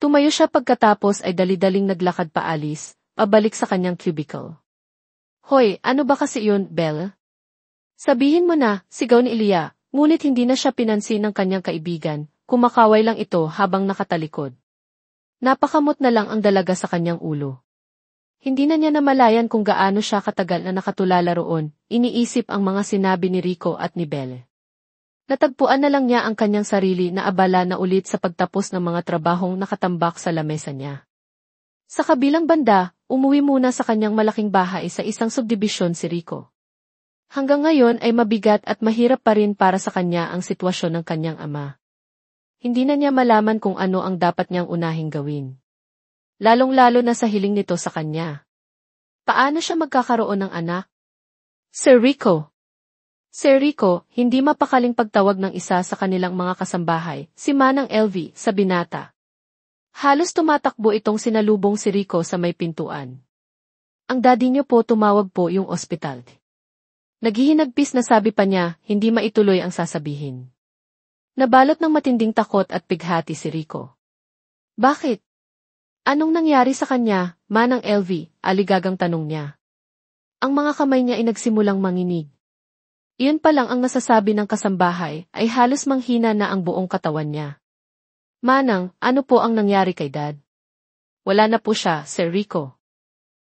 Tumayo siya pagkatapos ay dali-daling naglakad paalis, pabalik sa kanyang cubicle. Hoy, ano ba kasi yun, Belle? Sabihin mo na, sigaw ni Leah, ngunit hindi na siya pinansin ng kanyang kaibigan, kumakaway lang ito habang nakatalikod. Napakamot na lang ang dalaga sa kanyang ulo. Hindi na niya namalayan kung gaano siya katagal na nakatulala roon, iniisip ang mga sinabi ni Rico at ni Belle. Natagpuan na lang niya ang kanyang sarili na abala na ulit sa pagtapos ng mga trabahong nakatambak sa lamesa niya. Sa kabilang banda, umuwi muna sa kanyang malaking bahay sa isang subdibisyon si Rico. Hanggang ngayon ay mabigat at mahirap pa rin para sa kanya ang sitwasyon ng kanyang ama. Hindi na niya malaman kung ano ang dapat niyang unahing gawin. Lalong-lalo na sa hiling nito sa kanya. Paano siya magkakaroon ng anak? Sir Rico. Sir Rico, hindi mapakaling pagtawag ng isa sa kanilang mga kasambahay, si Manang LV, sa binata. Halos tumatakbo itong sinalubong si Rico sa may pintuan. Ang daddy niyo po tumawag po yung ospital. Naghihinagpis na sabi pa niya, hindi maituloy ang sasabihin. Nabalot ng matinding takot at pighati si Rico. Bakit? Anong nangyari sa kanya, Manang LV, aligagang tanong niya. Ang mga kamay niya ay nagsimulang manginig. Iyon pa lang ang nasasabi ng kasambahay ay halos manghina na ang buong katawan niya. Manang, ano po ang nangyari kay Dad? Wala na po siya, Sir Rico.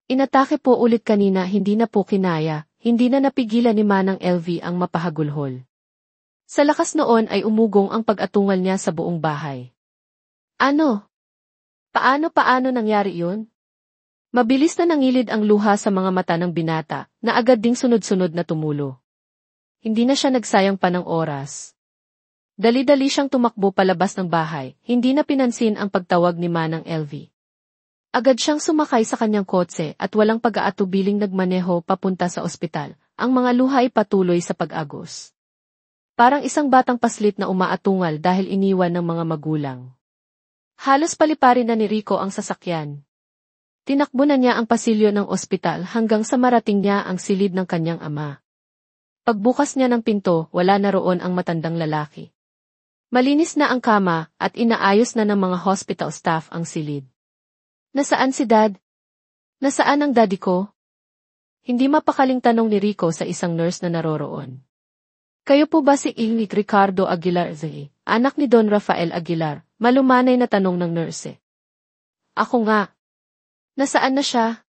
Inatake po ulit kanina, hindi na po kinaya, hindi na napigilan ni Manang LV ang mapahagulhol. Sa lakas noon ay umugong ang pag-atungal niya sa buong bahay. Ano? Paano nangyari yun? Mabilis na nangilid ang luha sa mga mata ng binata, na agad ding sunod-sunod na tumulo. Hindi na siya nagsayang pa ng oras. Dali-dali siyang tumakbo palabas ng bahay, hindi na pinansin ang pagtawag ni Manang LV. Agad siyang sumakay sa kanyang kotse at walang pag-aatubiling nagmaneho papunta sa ospital, ang mga luha ay patuloy sa pag-agos. Parang isang batang paslit na umaatungal dahil iniwan ng mga magulang. Halos paliparin na ni Rico ang sasakyan. Tinakbo na niya ang pasilyo ng ospital hanggang sa marating niya ang silid ng kanyang ama. Pagbukas niya ng pinto, wala na roon ang matandang lalaki. Malinis na ang kama at inaayos na ng mga hospital staff ang silid. Nasaan si Dad? Nasaan ang daddy ko? Hindi mapakaling tanong ni Rico sa isang nurse na naroroon. Kayo po ba si Ingrid Ricardo Aguilar Z, anak ni Don Rafael Aguilar? Malumanay na tanong ng nurse. Ako nga. Nasaan na siya?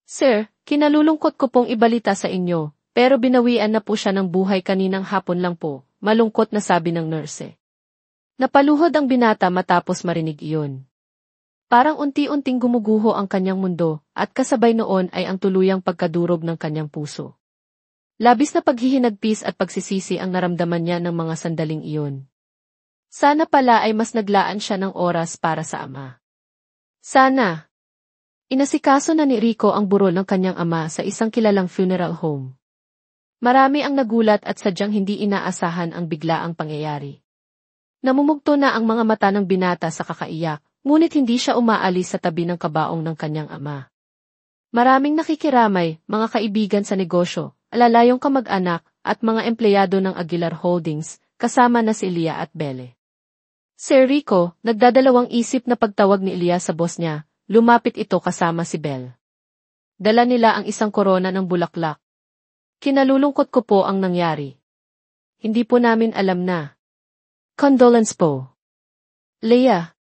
Sir, kinalulungkot ko pong ibalita sa inyo, pero binawian na po siya ng buhay kaninang hapon lang po, malungkot na sabi ng nurse. Napaluhod ang binata matapos marinig iyon. Parang unti-unting gumuguho ang kanyang mundo, at kasabay noon ay ang tuluyang pagkadurog ng kanyang puso. Labis na paghihinagpis at pagsisisi ang naramdaman niya ng mga sandaling iyon. Sana pala ay mas naglaan siya ng oras para sa ama. Sana. Inasikaso na ni Rico ang burol ng kanyang ama sa isang kilalang funeral home. Marami ang nagulat at sadyang hindi inaasahan ang biglaang pangyayari. Namumugto na ang mga mata ng binata sa kakaiyak, ngunit hindi siya umaalis sa tabi ng kabaong ng kanyang ama. Maraming nakikiramay, mga kaibigan sa negosyo, alalayong kamag-anak, at mga empleyado ng Aguilar Holdings, kasama na si Leah at Belle. Sir Rico, nagdadalawang isip na pagtawag ni Leah sa boss niya, lumapit ito kasama si Belle. Dala nila ang isang korona ng bulaklak. Kinalulungkot ko po ang nangyari. Hindi po namin alam na. Condolence po. Leah.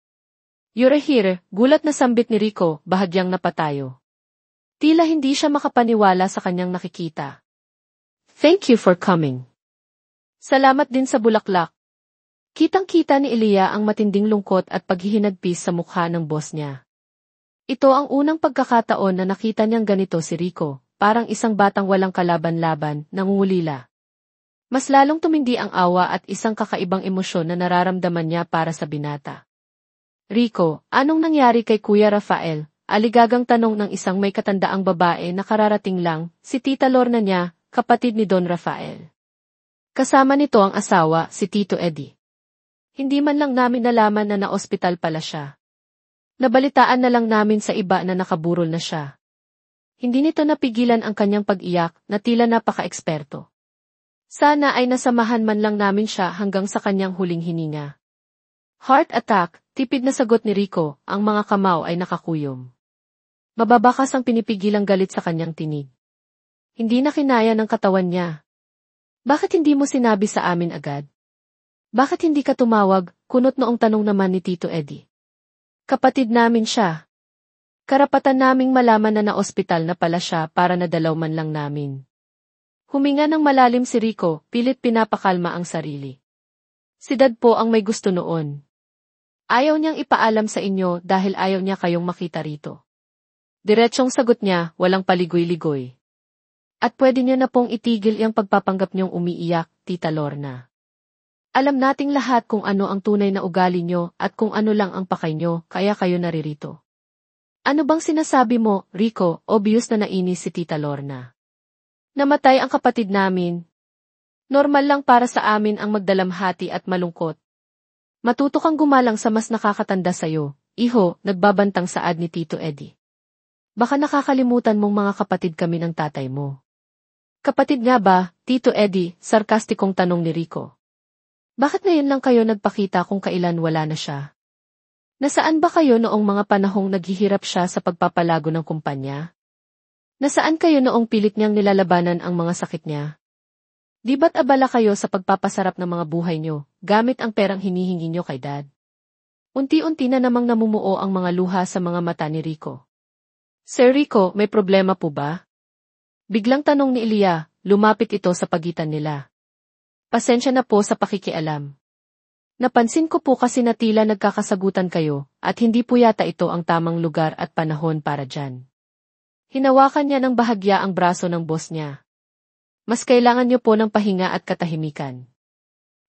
You're here, gulat na sambit ni Rico, bahagyang napatayo. Tila hindi siya makapaniwala sa kanyang nakikita. Thank you for coming. Salamat din sa bulaklak. Kitang-kita ni Elia ang matinding lungkot at paghihinagpis sa mukha ng boss niya. Ito ang unang pagkakataon na nakita niyang ganito si Rico, parang isang batang walang kalaban-laban, nangungulila. Mas lalong tumindi ang awa at isang kakaibang emosyon na nararamdaman niya para sa binata. Rico, anong nangyari kay Kuya Rafael? Aligagang tanong ng isang may katandaang babae na kararating lang, si Tita Lorna niya, kapatid ni Don Rafael. Kasama nito ang asawa, si Tito Eddie. Hindi man lang namin nalaman na na-ospital pala siya. Nabalitaan na lang namin sa iba na nakaburol na siya. Hindi nito napigilan ang kanyang pag-iyak na tila napaka-eksperto. Sana ay nasamahan man lang namin siya hanggang sa kanyang huling hininga. Heart attack, tipid na sagot ni Rico, ang mga kamao ay nakakuyom. Mababakas ang pinipigilang galit sa kanyang tinig. Hindi na kinaya ng katawan niya. Bakit hindi mo sinabi sa amin agad? Bakit hindi ka tumawag? Kunot noong tanong naman ni Tito Eddie. Kapatid namin siya. Karapatan naming malaman na na-ospital na pala siya para nadalaw man lang namin. Huminga ng malalim si Rico, pilit pinapakalma ang sarili. Si Dad po ang may gusto noon. Ayaw niyang ipaalam sa inyo dahil ayaw niya kayong makita rito. Diretsyong sagot niya, walang paligoy-ligoy. At pwede niyo na pong itigil yung pagpapanggap niyong umiiyak, Tita Lorna. Alam nating lahat kung ano ang tunay na ugali niyo at kung ano lang ang pakay niyo, kaya kayo naririto. Ano bang sinasabi mo, Rico? Obvious na nainis si Tita Lorna. Namatay ang kapatid namin. Normal lang para sa amin ang magdalamhati at malungkot. Matuto kang gumalang sa mas nakakatanda sa'yo, iho, nagbabantang saad ni Tito Eddie. Baka nakakalimutan mong mga kapatid kami ng tatay mo. Kapatid nga ba, Tito Eddie? Sarkastikong tanong ni Rico. Bakit ngayon lang kayo nagpakita kung kailan wala na siya? Nasaan ba kayo noong mga panahong naghihirap siya sa pagpapalago ng kumpanya? Nasaan kayo noong pilit niyang nilalabanan ang mga sakit niya? Di ba't abala kayo sa pagpapasarap ng mga buhay niyo, gamit ang perang hinihingi niyo kay Dad? Unti-unti na namang namumuo ang mga luha sa mga mata ni Rico. Sir Rico, may problema po ba? Biglang tanong ni Elia, lumapit ito sa pagitan nila. Pasensya na po sa pakikialam. Napansin ko po kasi na tila nagkakasagutan kayo, at hindi po yata ito ang tamang lugar at panahon para dyan. Hinawakan niya ng bahagya ang braso ng boss niya. Mas kailangan niyo po ng pahinga at katahimikan.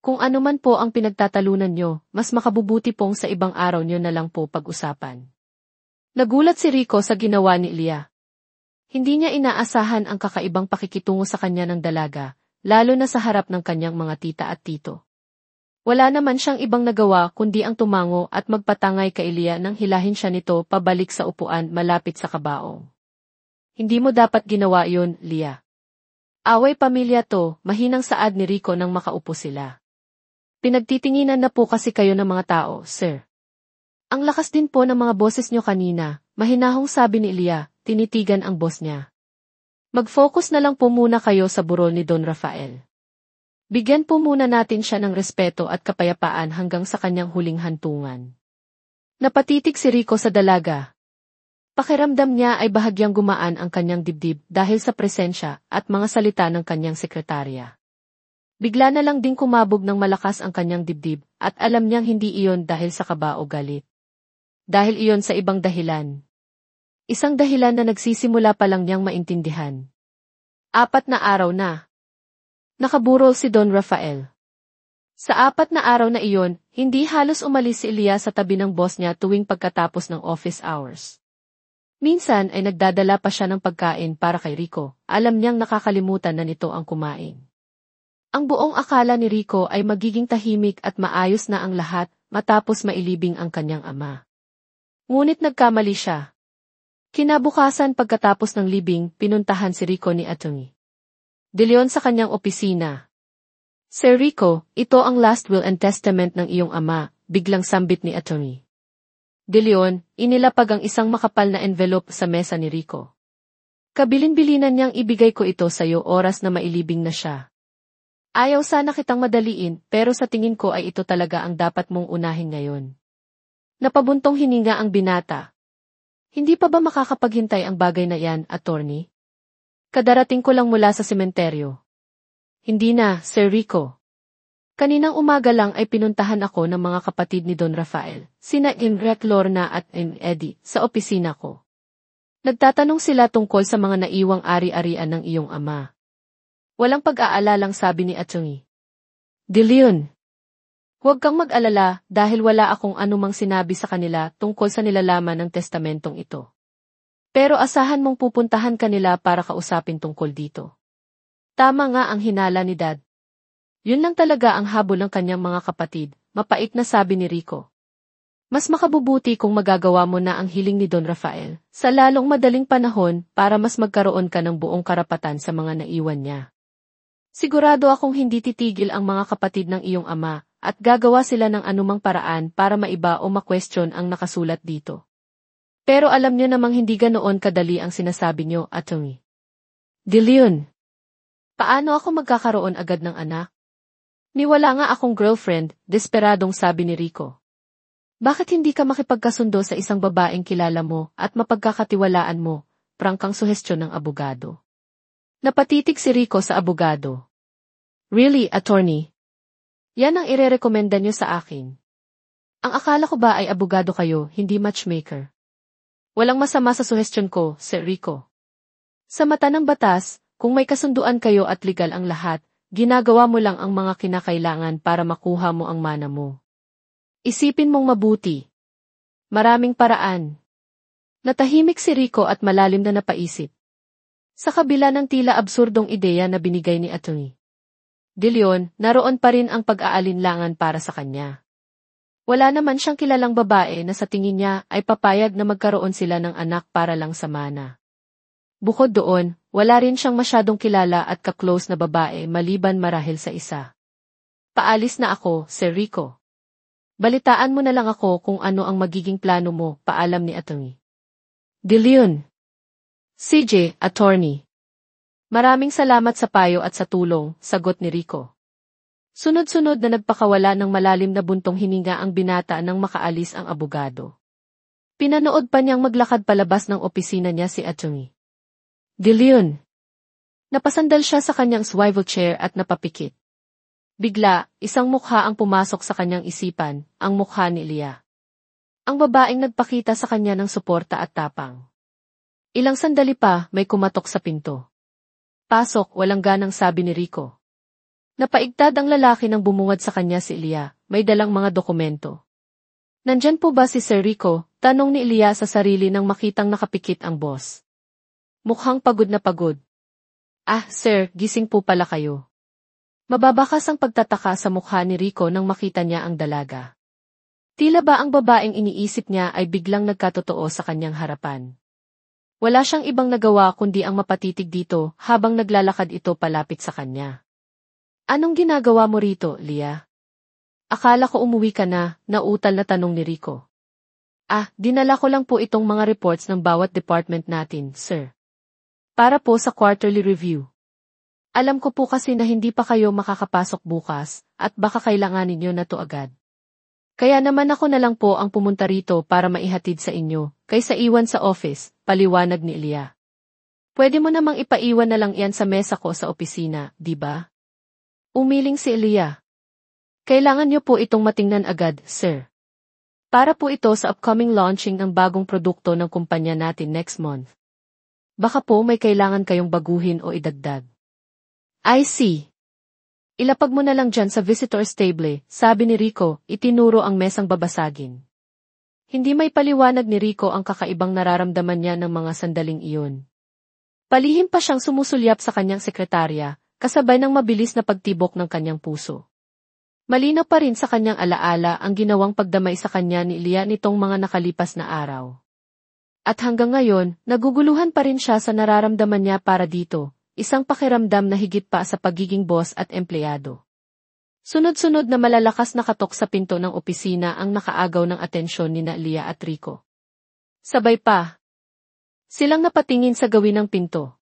Kung ano man po ang pinagtatalunan niyo, mas makabubuti pong sa ibang araw niyo na lang po pag-usapan. Nagulat si Rico sa ginawa ni Elia. Hindi niya inaasahan ang kakaibang pakikitungo sa kanya ng dalaga, lalo na sa harap ng kanyang mga tita at tito. Wala naman siyang ibang nagawa kundi ang tumango at magpatangay kay Elia nang hilahin siya nito pabalik sa upuan malapit sa kabaong. Hindi mo dapat ginawa yun, Lia. Away pamilya to, mahinang saad ni Rico nang makaupo sila. Pinagtitinginan na po kasi kayo ng mga tao, sir. Ang lakas din po ng mga boses nyo kanina, mahinahong sabi ni Elia, tinitigan ang boss niya. Mag-focus na lang po muna kayo sa burol ni Don Rafael. Bigyan po muna natin siya ng respeto at kapayapaan hanggang sa kanyang huling hantungan. Napatitig si Rico sa dalaga. Pakiramdam niya ay bahagyang gumaan ang kanyang dibdib dahil sa presensya at mga salita ng kanyang sekretarya. Bigla na lang ding kumabog ng malakas ang kanyang dibdib at alam niyang hindi iyon dahil sa kaba o galit. Dahil iyon sa ibang dahilan. Isang dahilan na nagsisimula pa lang niyang maintindihan. 4 na araw na. Nakaburol si Don Rafael. Sa 4 na araw na iyon, hindi halos umalis si Elia sa tabi ng boss niya tuwing pagkatapos ng office hours. Minsan ay nagdadala pa siya ng pagkain para kay Rico, alam niyang nakakalimutan na nito ang kumain. Ang buong akala ni Rico ay magiging tahimik at maayos na ang lahat matapos mailibing ang kanyang ama. Ngunit nagkamali siya. Kinabukasan pagkatapos ng libing, pinuntahan si Rico ni Atty. De Leon sa kanyang opisina. Sir Rico, ito ang last will and testament ng iyong ama, biglang sambit ni Atty. De Leon, inilapag ang isang makapal na envelope sa mesa ni Rico. Kabilin-bilinan niyang ibigay ko ito sa iyo oras na mailibing na siya. Ayaw sana kitang madaliin, pero sa tingin ko ay ito talaga ang dapat mong unahin ngayon. Napabuntong hininga ang binata. Hindi pa ba makakapaghintay ang bagay na yan, attorney? Kadarating ko lang mula sa sementeryo. Hindi na, Sir Rico. Kaninang umaga lang ay pinuntahan ako ng mga kapatid ni Don Rafael, sina Enrique Lorna at Eddie, sa opisina ko. Nagtatanong sila tungkol sa mga naiwang ari-arian ng iyong ama. Walang pag-aalalang sabi ni Atty. De Leon. Huwag kang mag-alala dahil wala akong anumang sinabi sa kanila tungkol sa nilalaman ng testamentong ito. Pero asahan mong pupuntahan kanila para kausapin tungkol dito. Tama nga ang hinala ni Dad. Yun lang talaga ang habol ng kanyang mga kapatid, mapait na sabi ni Rico. Mas makabubuti kung magagawa mo na ang hiling ni Don Rafael, sa lalong madaling panahon para mas magkaroon ka ng buong karapatan sa mga naiwan niya. Sigurado akong hindi titigil ang mga kapatid ng iyong ama, at gagawa sila ng anumang paraan para maiba o ma-question ang nakasulat dito. Pero alam niyo namang hindi ganoon kadali ang sinasabi niyo, Atty. De Leon. Paano ako magkakaroon agad ng anak? Niwala nga akong girlfriend, desperadong sabi ni Rico. Bakit hindi ka makipagkasundo sa isang babaeng kilala mo at mapagkakatiwalaan mo, prangkang suhestyon ng abogado? Napatitig si Rico sa abogado. Really, attorney? Yan ang irerekomenda niyo sa akin. Ang akala ko ba ay abogado kayo, hindi matchmaker? Walang masama sa suhestyon ko, Sir Rico. Sa mata ng batas, kung may kasunduan kayo at legal ang lahat, ginagawa mo lang ang mga kinakailangan para makuha mo ang mana mo. Isipin mong mabuti. Maraming paraan. Natahimik si Rico at malalim na napaisip. Sa kabila ng tila absurdong ideya na binigay ni Atty. De Leon, naroon pa rin ang pag-aalinlangan para sa kanya. Wala naman siyang kilalang babae na sa tingin niya ay papayag na magkaroon sila ng anak para lang sa mana. Bukod doon, wala rin siyang masyadong kilala at ka-close na babae maliban marahil sa isa. Paalis na ako, Sir Rico. Balitaan mo na lang ako kung ano ang magiging plano mo, paalam ni Atty. De Leon. CJ, attorney. Maraming salamat sa payo at sa tulong, sagot ni Rico. Sunod-sunod na nagpakawala ng malalim na buntong hininga ang binata nang makaalis ang abogado. Pinanood pa niyang maglakad palabas ng opisina niya si Atty. De Leon. Napasandal siya sa kanyang swivel chair at napapikit. Bigla, isang mukha ang pumasok sa kanyang isipan, ang mukha ni Leah. Ang babaeng nagpakita sa kanya ng suporta at tapang. Ilang sandali pa, may kumatok sa pinto. Pasok, walang ganang sabi ni Rico. Napaigtad ang lalaki nang bumungad sa kanya si Leah, may dalang mga dokumento. Nandyan po ba si Sir Rico? Tanong ni Leah sa sarili nang makitang nakapikit ang boss. Mukhang pagod na pagod. Ah, sir, gising po pala kayo. Mababakas ang pagtataka sa mukha ni Rico nang makita niya ang dalaga. Tila ba ang babaeng iniisip niya ay biglang nagkatotoo sa kanyang harapan. Wala siyang ibang nagawa kundi ang mapatitig dito habang naglalakad ito palapit sa kanya. Anong ginagawa mo rito, Leah? Akala ko umuwi ka na, nautal na tanong ni Rico. Ah, dinala ko lang po itong mga reports ng bawat department natin, sir. Para po sa quarterly review. Alam ko po kasi na hindi pa kayo makakapasok bukas, at baka kailanganin niyo na to agad. Kaya naman ako na lang po ang pumunta rito para maihatid sa inyo, kaysa iwan sa office, paliwanag ni Leah. Pwede mo namang ipaiwan na lang yan sa mesa ko sa opisina, di ba? Umiling si Leah. Kailangan niyo po itong matingnan agad, sir. Para po ito sa upcoming launching ng bagong produkto ng kumpanya natin next month. Baka po may kailangan kayong baguhin o idagdag. I see. Ilapag mo na lang dyan sa visitor's table, sabi ni Rico, itinuro ang mesang babasagin. Hindi may paliwanag ni Rico ang kakaibang nararamdaman niya ng mga sandaling iyon. Palihim pa siyang sumusulyap sa kanyang sekretarya, kasabay ng mabilis na pagtibok ng kanyang puso. Malinaw pa rin sa kanyang alaala ang ginawang pagdamay sa kanya ni Leah nitong mga nakalipas na araw. At hanggang ngayon, naguguluhan pa rin siya sa nararamdaman niya para dito. Isang pakiramdam na higit pa sa pagiging boss at empleyado. Sunod-sunod na malalakas na katok sa pinto ng opisina ang nakaagaw ng atensyon ni Leah at Rico. Sabay pa. Silang napatingin sa gawin ng pinto.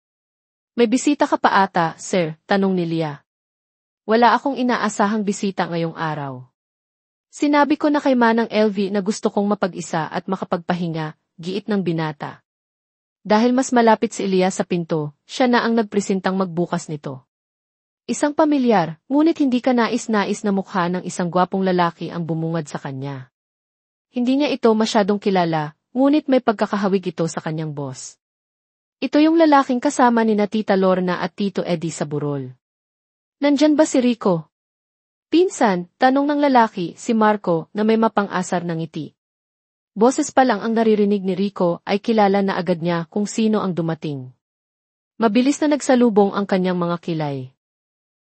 May bisita ka pa ata, sir, tanong ni Leah. Wala akong inaasahang bisita ngayong araw. Sinabi ko na kay Manang LV na gusto kong mapag-isa at makapagpahinga, giit ng binata. Dahil mas malapit si Elias sa pinto, siya na ang nagpresentang magbukas nito. Isang pamilyar, ngunit hindi ka nais-nais na mukha ng isang gwapong lalaki ang bumungad sa kanya. Hindi niya ito masyadong kilala, ngunit may pagkakahawig ito sa kanyang boss. Ito yung lalaking kasama ni na Tita Lorna at Tito Eddie sa burol. Nandyan ba si Rico? Pinsan, tanong ng lalaki, si Marco, na may mapang-asar ng ngiti. Boses pa lang ang naririnig ni Rico ay kilala na agad niya kung sino ang dumating. Mabilis na nagsalubong ang kanyang mga kilay.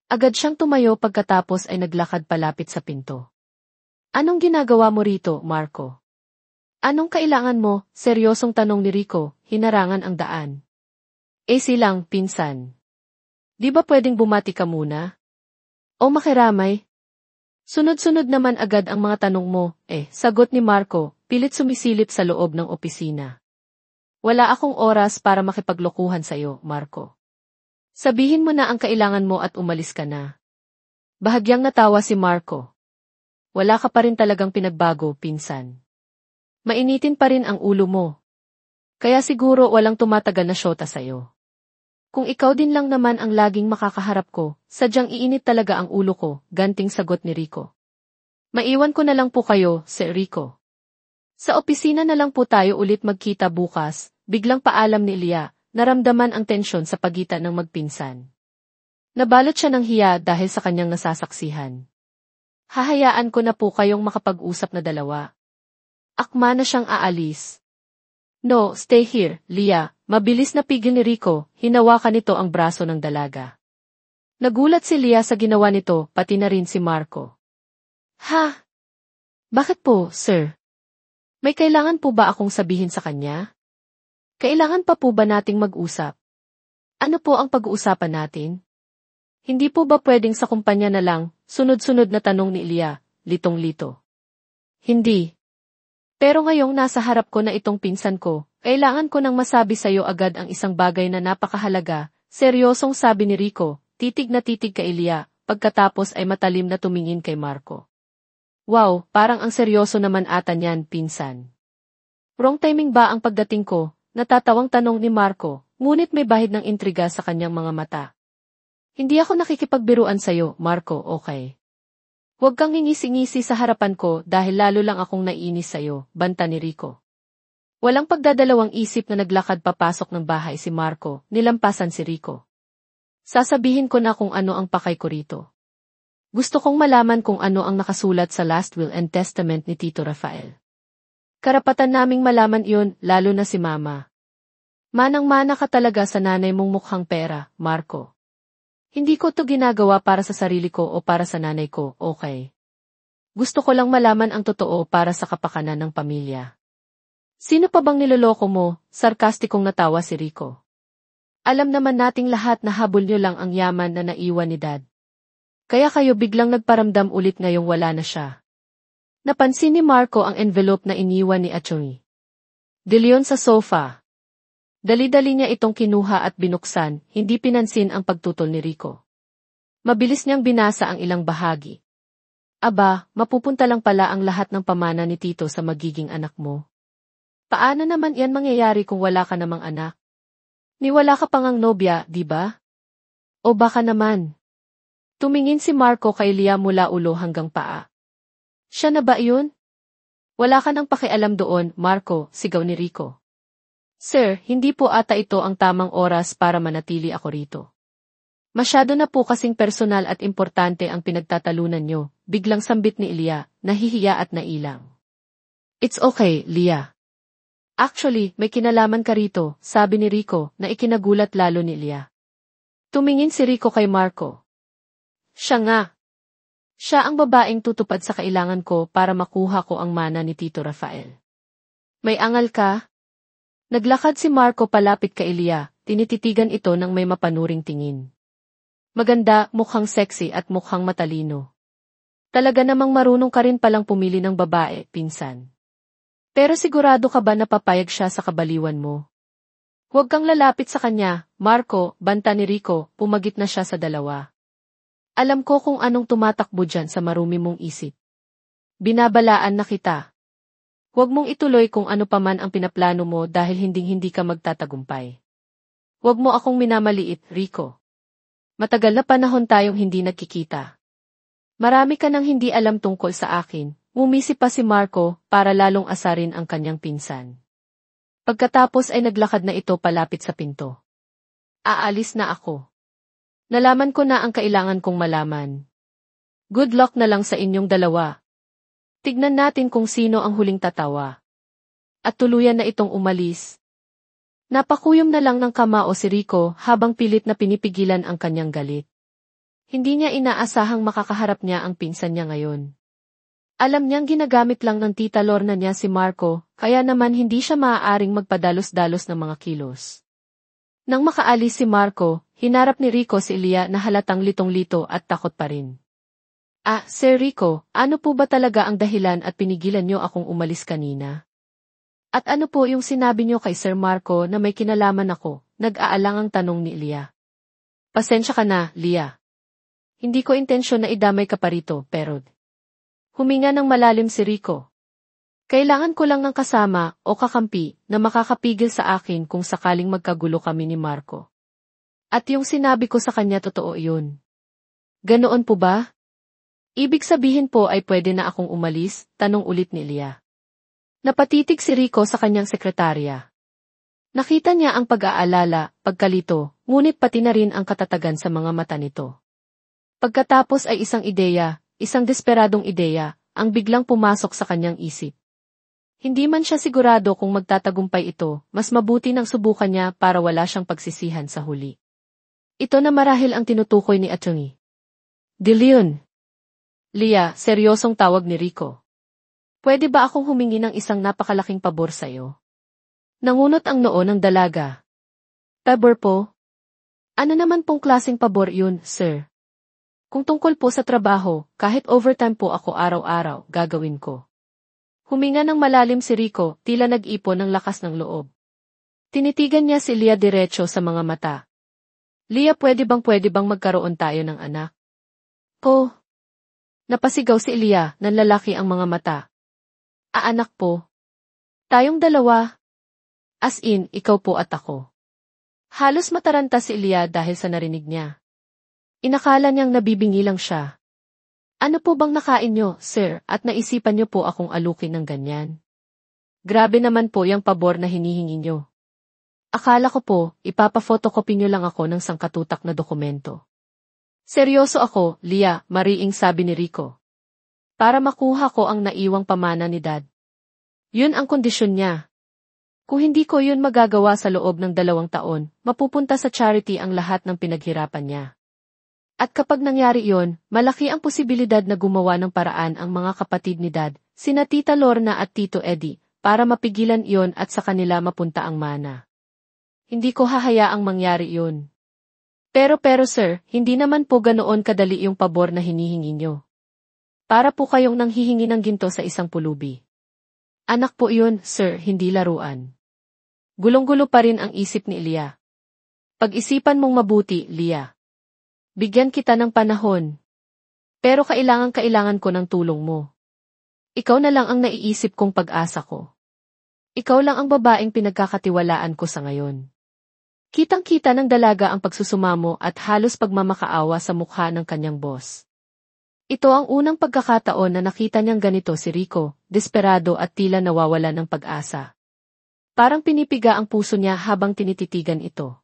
Agad siyang tumayo pagkatapos ay naglakad palapit sa pinto. Anong ginagawa mo rito, Marco? Anong kailangan mo? Seryosong tanong ni Rico, hinarangan ang daan. Silang, pinsan. Di ba pwedeng bumati ka muna? O makiramay? Sunod-sunod naman agad ang mga tanong mo, sagot ni Marco, pilit sumisilip sa loob ng opisina. Wala akong oras para makipaglokohan sa'yo, Marco. Sabihin mo na ang kailangan mo at umalis ka na. Bahagyang natawa si Marco. Wala ka pa rin talagang pinagbago, pinsan. Mainitin pa rin ang ulo mo. Kaya siguro walang tumatagal na syota sa'yo. Kung ikaw din lang naman ang laging makakaharap ko, sadyang iinit talaga ang ulo ko, ganting sagot ni Rico. Maiwan ko na lang po kayo, Sir Rico. Sa opisina na lang po tayo ulit magkita bukas, biglang paalam ni Elia, naramdaman ang tensyon sa pagitan ng magpinsan. Nabalot siya ng hiya dahil sa kanyang nasasaksihan. Hahayaan ko na po kayong makapag-usap na dalawa. Akma na siyang aalis. No, stay here, Lia. Mabilis na pigil ni Rico, hinawakan nito ang braso ng dalaga. Nagulat si Lia sa ginawa nito, pati na rin si Marco. Ha? Bakit po, sir? May kailangan po ba akong sabihin sa kanya? Kailangan pa po ba nating mag-usap? Ano po ang pag-uusapan natin? Hindi po ba pwedeng sa kumpanya na lang, sunod-sunod na tanong ni Lia, litong-lito. Hindi. Pero ngayong nasa harap ko na itong pinsan ko, kailangan ko nang masabi sa'yo agad ang isang bagay na napakahalaga, seryosong sabi ni Rico, titig na titig kay Elia, pagkatapos ay matalim na tumingin kay Marco. Wow, parang ang seryoso naman ata niyan, pinsan. Wrong timing ba ang pagdating ko? Natatawang tanong ni Marco, ngunit may bahid ng intriga sa kanyang mga mata. Hindi ako nakikipagbiruan sa'yo, Marco, okay? Huwag kang ngingisi-ngisi sa harapan ko dahil lalo lang akong naiinis sa'yo, banta ni Rico. Walang pagdadalawang isip na naglakad papasok ng bahay si Marco, nilampasan si Rico. Sasabihin ko na kung ano ang pakay ko rito. Gusto kong malaman kung ano ang nakasulat sa last will and testament ni Tito Rafael. Karapatan naming malaman iyon, lalo na si Mama. Manang-mana ka talaga sa nanay mong mukhang pera, Marco. Hindi ko to ginagawa para sa sarili ko o para sa nanay ko, okay? Gusto ko lang malaman ang totoo para sa kapakanan ng pamilya. Sino pa bang niloloko mo? Sarkastikong natawa si Rico. Alam naman nating lahat na habol nyo lang ang yaman na naiwan ni Dad. Kaya kayo biglang nagparamdam ulit ngayong wala na siya. Napansin ni Marco ang envelope na iniwan ni Atchongi De Leon sa sofa. Dali-dali niya itong kinuha at binuksan, hindi pinansin ang pagtutol ni Rico. Mabilis niyang binasa ang ilang bahagi. Aba, mapupunta lang pala ang lahat ng pamana ni Tito sa magiging anak mo. Paano naman yan mangyayari kung wala ka namang anak? Ni wala ka pang ang nobya, di ba? O baka naman. Tumingin si Marco kay Lia mula ulo hanggang paa. Siya na ba yun? Wala ka nang pakialam doon, Marco, sigaw ni Rico. Sir, hindi po ata ito ang tamang oras para manatili ako rito. Masyado na po kasing personal at importante ang pinagtatalunan nyo, biglang sambit ni Elia, nahihiya at nailang. It's okay, Lia. Actually, may kinalaman ka rito, sabi ni Rico, na ikinagulat lalo ni Elia. Tumingin si Rico kay Marco. Siya nga. Siya ang babaeng tutupad sa kailangan ko para makuha ko ang mana ni Tito Rafael. May angal ka? Naglakad si Marco palapit kay Elia, tinititigan ito ng may mapanuring tingin. Maganda, mukhang sexy at mukhang matalino. Talaga namang marunong ka rin palang pumili ng babae, pinsan. Pero sigurado ka ba na papayag siya sa kabaliwan mo? Huwag kang lalapit sa kanya, Marco, banta ni Rico, pumagit na siya sa dalawa. Alam ko kung anong tumatakbo dyan sa marumi mong isip. Binabalaan na kita. Huwag mong ituloy kung ano pa man ang pinaplano mo dahil hinding-hindi ka magtatagumpay. Huwag mo akong minamaliit, Rico. Matagal na panahon tayong hindi nagkikita. Marami ka nang hindi alam tungkol sa akin. Umisip pa si Marco para lalong asarin ang kanyang pinsan. Pagkatapos ay naglakad na ito palapit sa pinto. Aalis na ako. Nalaman ko na ang kailangan kong malaman. Good luck na lang sa inyong dalawa. Tignan natin kung sino ang huling tatawa. At tuluyan na itong umalis. Napakuyom na lang ng kamao si Rico habang pilit na pinipigilan ang kanyang galit. Hindi niya inaasahang makakaharap niya ang pinsan niya ngayon. Alam niyang ginagamit lang ng tita Lorna niya si Marco, kaya naman hindi siya maaaring magpadalos-dalos ng mga kilos. Nang makaalis si Marco, hinarap ni Rico si Elia na halatang litong-lito at takot pa rin. Sir Rico, ano po ba talaga ang dahilan at pinigilan niyo akong umalis kanina? At ano po yung sinabi niyo kay Sir Marco na may kinalaman ako? Nag-aalangang tanong ni Elia. Pasensya ka na, Lia. Hindi ko intensyon na idamay ka pa rito, pero... Huminga ng malalim si Rico. Kailangan ko lang ng kasama o kakampi na makakapigil sa akin kung sakaling magkagulo kami ni Marco. At yung sinabi ko sa kanya totoo yun. Ganoon po ba? Ibig sabihin po ay pwede na akong umalis, tanong ulit ni Elia. Napatitig si Rico sa kanyang sekretarya. Nakita niya ang pag-aalala, pagkalito, ngunit pati na rin ang katatagan sa mga mata nito. Pagkatapos ay isang ideya, isang desperadong ideya, ang biglang pumasok sa kanyang isip. Hindi man siya sigurado kung magtatagumpay ito, mas mabuti nang subukan niya para wala siyang pagsisihan sa huli. Ito na marahil ang tinutukoy ni Atty. De Leon. Lia, seryosong tawag ni Rico. Pwede ba akong humingi ng isang napakalaking pabor sa'yo? Nangunot ang noo ng dalaga. Pabor po? Ano naman pong klaseng pabor yun, sir? Kung tungkol po sa trabaho, kahit overtime po ako araw-araw, gagawin ko. Huminga ng malalim si Rico, tila nag-ipon ng lakas ng loob. Tinitigan niya si Lia diretso sa mga mata. Lia, pwede bang magkaroon tayo ng anak? Po. Napasigaw si Elia, nanlalaki ang mga mata. Anak po. Tayong dalawa. As in, ikaw po at ako. Halos mataranta si Elia dahil sa narinig niya. Inakala niyang nabibingi lang siya. Ano po bang nakain niyo, sir, at naisipan niyo po akong alukin ng ganyan? Grabe naman po yung pabor na hinihingi niyo. Akala ko po, ipapa-photocopy niyo lang ako ng sangkatutak na dokumento. Seryoso ako, Lia, mariing sabi ni Rico. Para makuha ko ang naiwang pamana ni Dad. Yun ang kondisyon niya. Kung hindi ko yun magagawa sa loob ng 2 taon, mapupunta sa charity ang lahat ng pinaghirapan niya. At kapag nangyari yun, malaki ang posibilidad na gumawa ng paraan ang mga kapatid ni Dad, sina Tita Lorna at Tito Eddie, para mapigilan iyon at sa kanila mapunta ang mana. Hindi ko hahayaang mangyari yun. Pero sir, hindi naman po ganoon kadali yung pabor na hinihingi nyo. Para po kayong nanghihingi ng ginto sa isang pulubi. Anak po yun, sir, hindi laruan. Gulong-gulo pa rin ang isip ni Elia. Pag-isipan mong mabuti, Lia. Bigyan kita ng panahon. Pero kailangan ko ng tulong mo. Ikaw na lang ang naiisip kong pag-asa ko. Ikaw lang ang babaeng pinagkakatiwalaan ko sa ngayon. Kitang-kita ng dalaga ang pagsusumamo at halos pagmamakaawa sa mukha ng kanyang boss. Ito ang unang pagkakataon na nakita niyang ganito si Rico, desperado at tila nawawala ng pag-asa. Parang pinipiga ang puso niya habang tinititigan ito.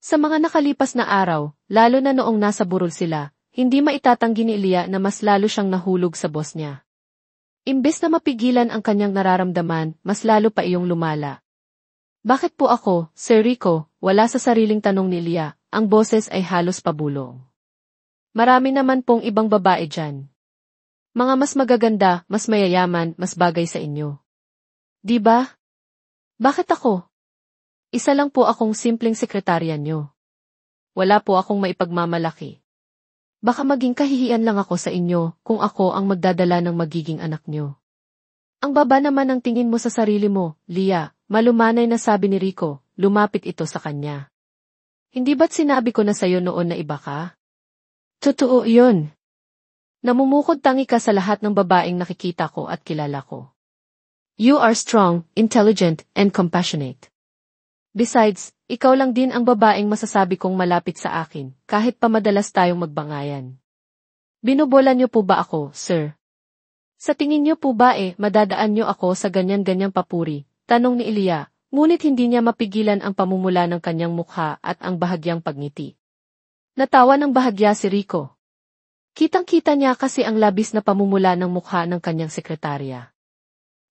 Sa mga nakalipas na araw, lalo na noong nasa burol sila, hindi maitatanggi ni Elia na mas lalo siyang nahulog sa boss niya. Imbes na mapigilan ang kanyang nararamdaman, mas lalo pa iyong lumala. Bakit po ako, Sir Rico, wala sa sariling tanong ni Elia, ang boses ay halos pabulong. Marami naman pong ibang babae dyan. Mga mas magaganda, mas mayayaman, mas bagay sa inyo. Di ba? Bakit ako? Isa lang po akong simpleng sekretarya nyo. Wala po akong maipagmamalaki. Baka maging kahihiyan lang ako sa inyo kung ako ang magdadala ng magiging anak nyo. Ang baba naman ang tingin mo sa sarili mo, Lia, malumanay na sabi ni Rico, lumapit ito sa kanya. Hindi ba't sinabi ko na sa'yo noon na iba ka? Totoo yun. Namumukod tangi ka sa lahat ng babaeng nakikita ko at kilala ko. You are strong, intelligent, and compassionate. Besides, ikaw lang din ang babaeng masasabi kong malapit sa akin, kahit pa madalas tayong magbangayan. Binobola niyo po ba ako, sir? Sa tingin niyo po ba madadaan niyo ako sa ganyan-ganyang papuri? Tanong ni Ilya, ngunit hindi niya mapigilan ang pamumula ng kanyang mukha at ang bahagyang pagngiti. Natawa ng bahagya si Rico. Kitang-kita niya kasi ang labis na pamumula ng mukha ng kanyang sekretarya.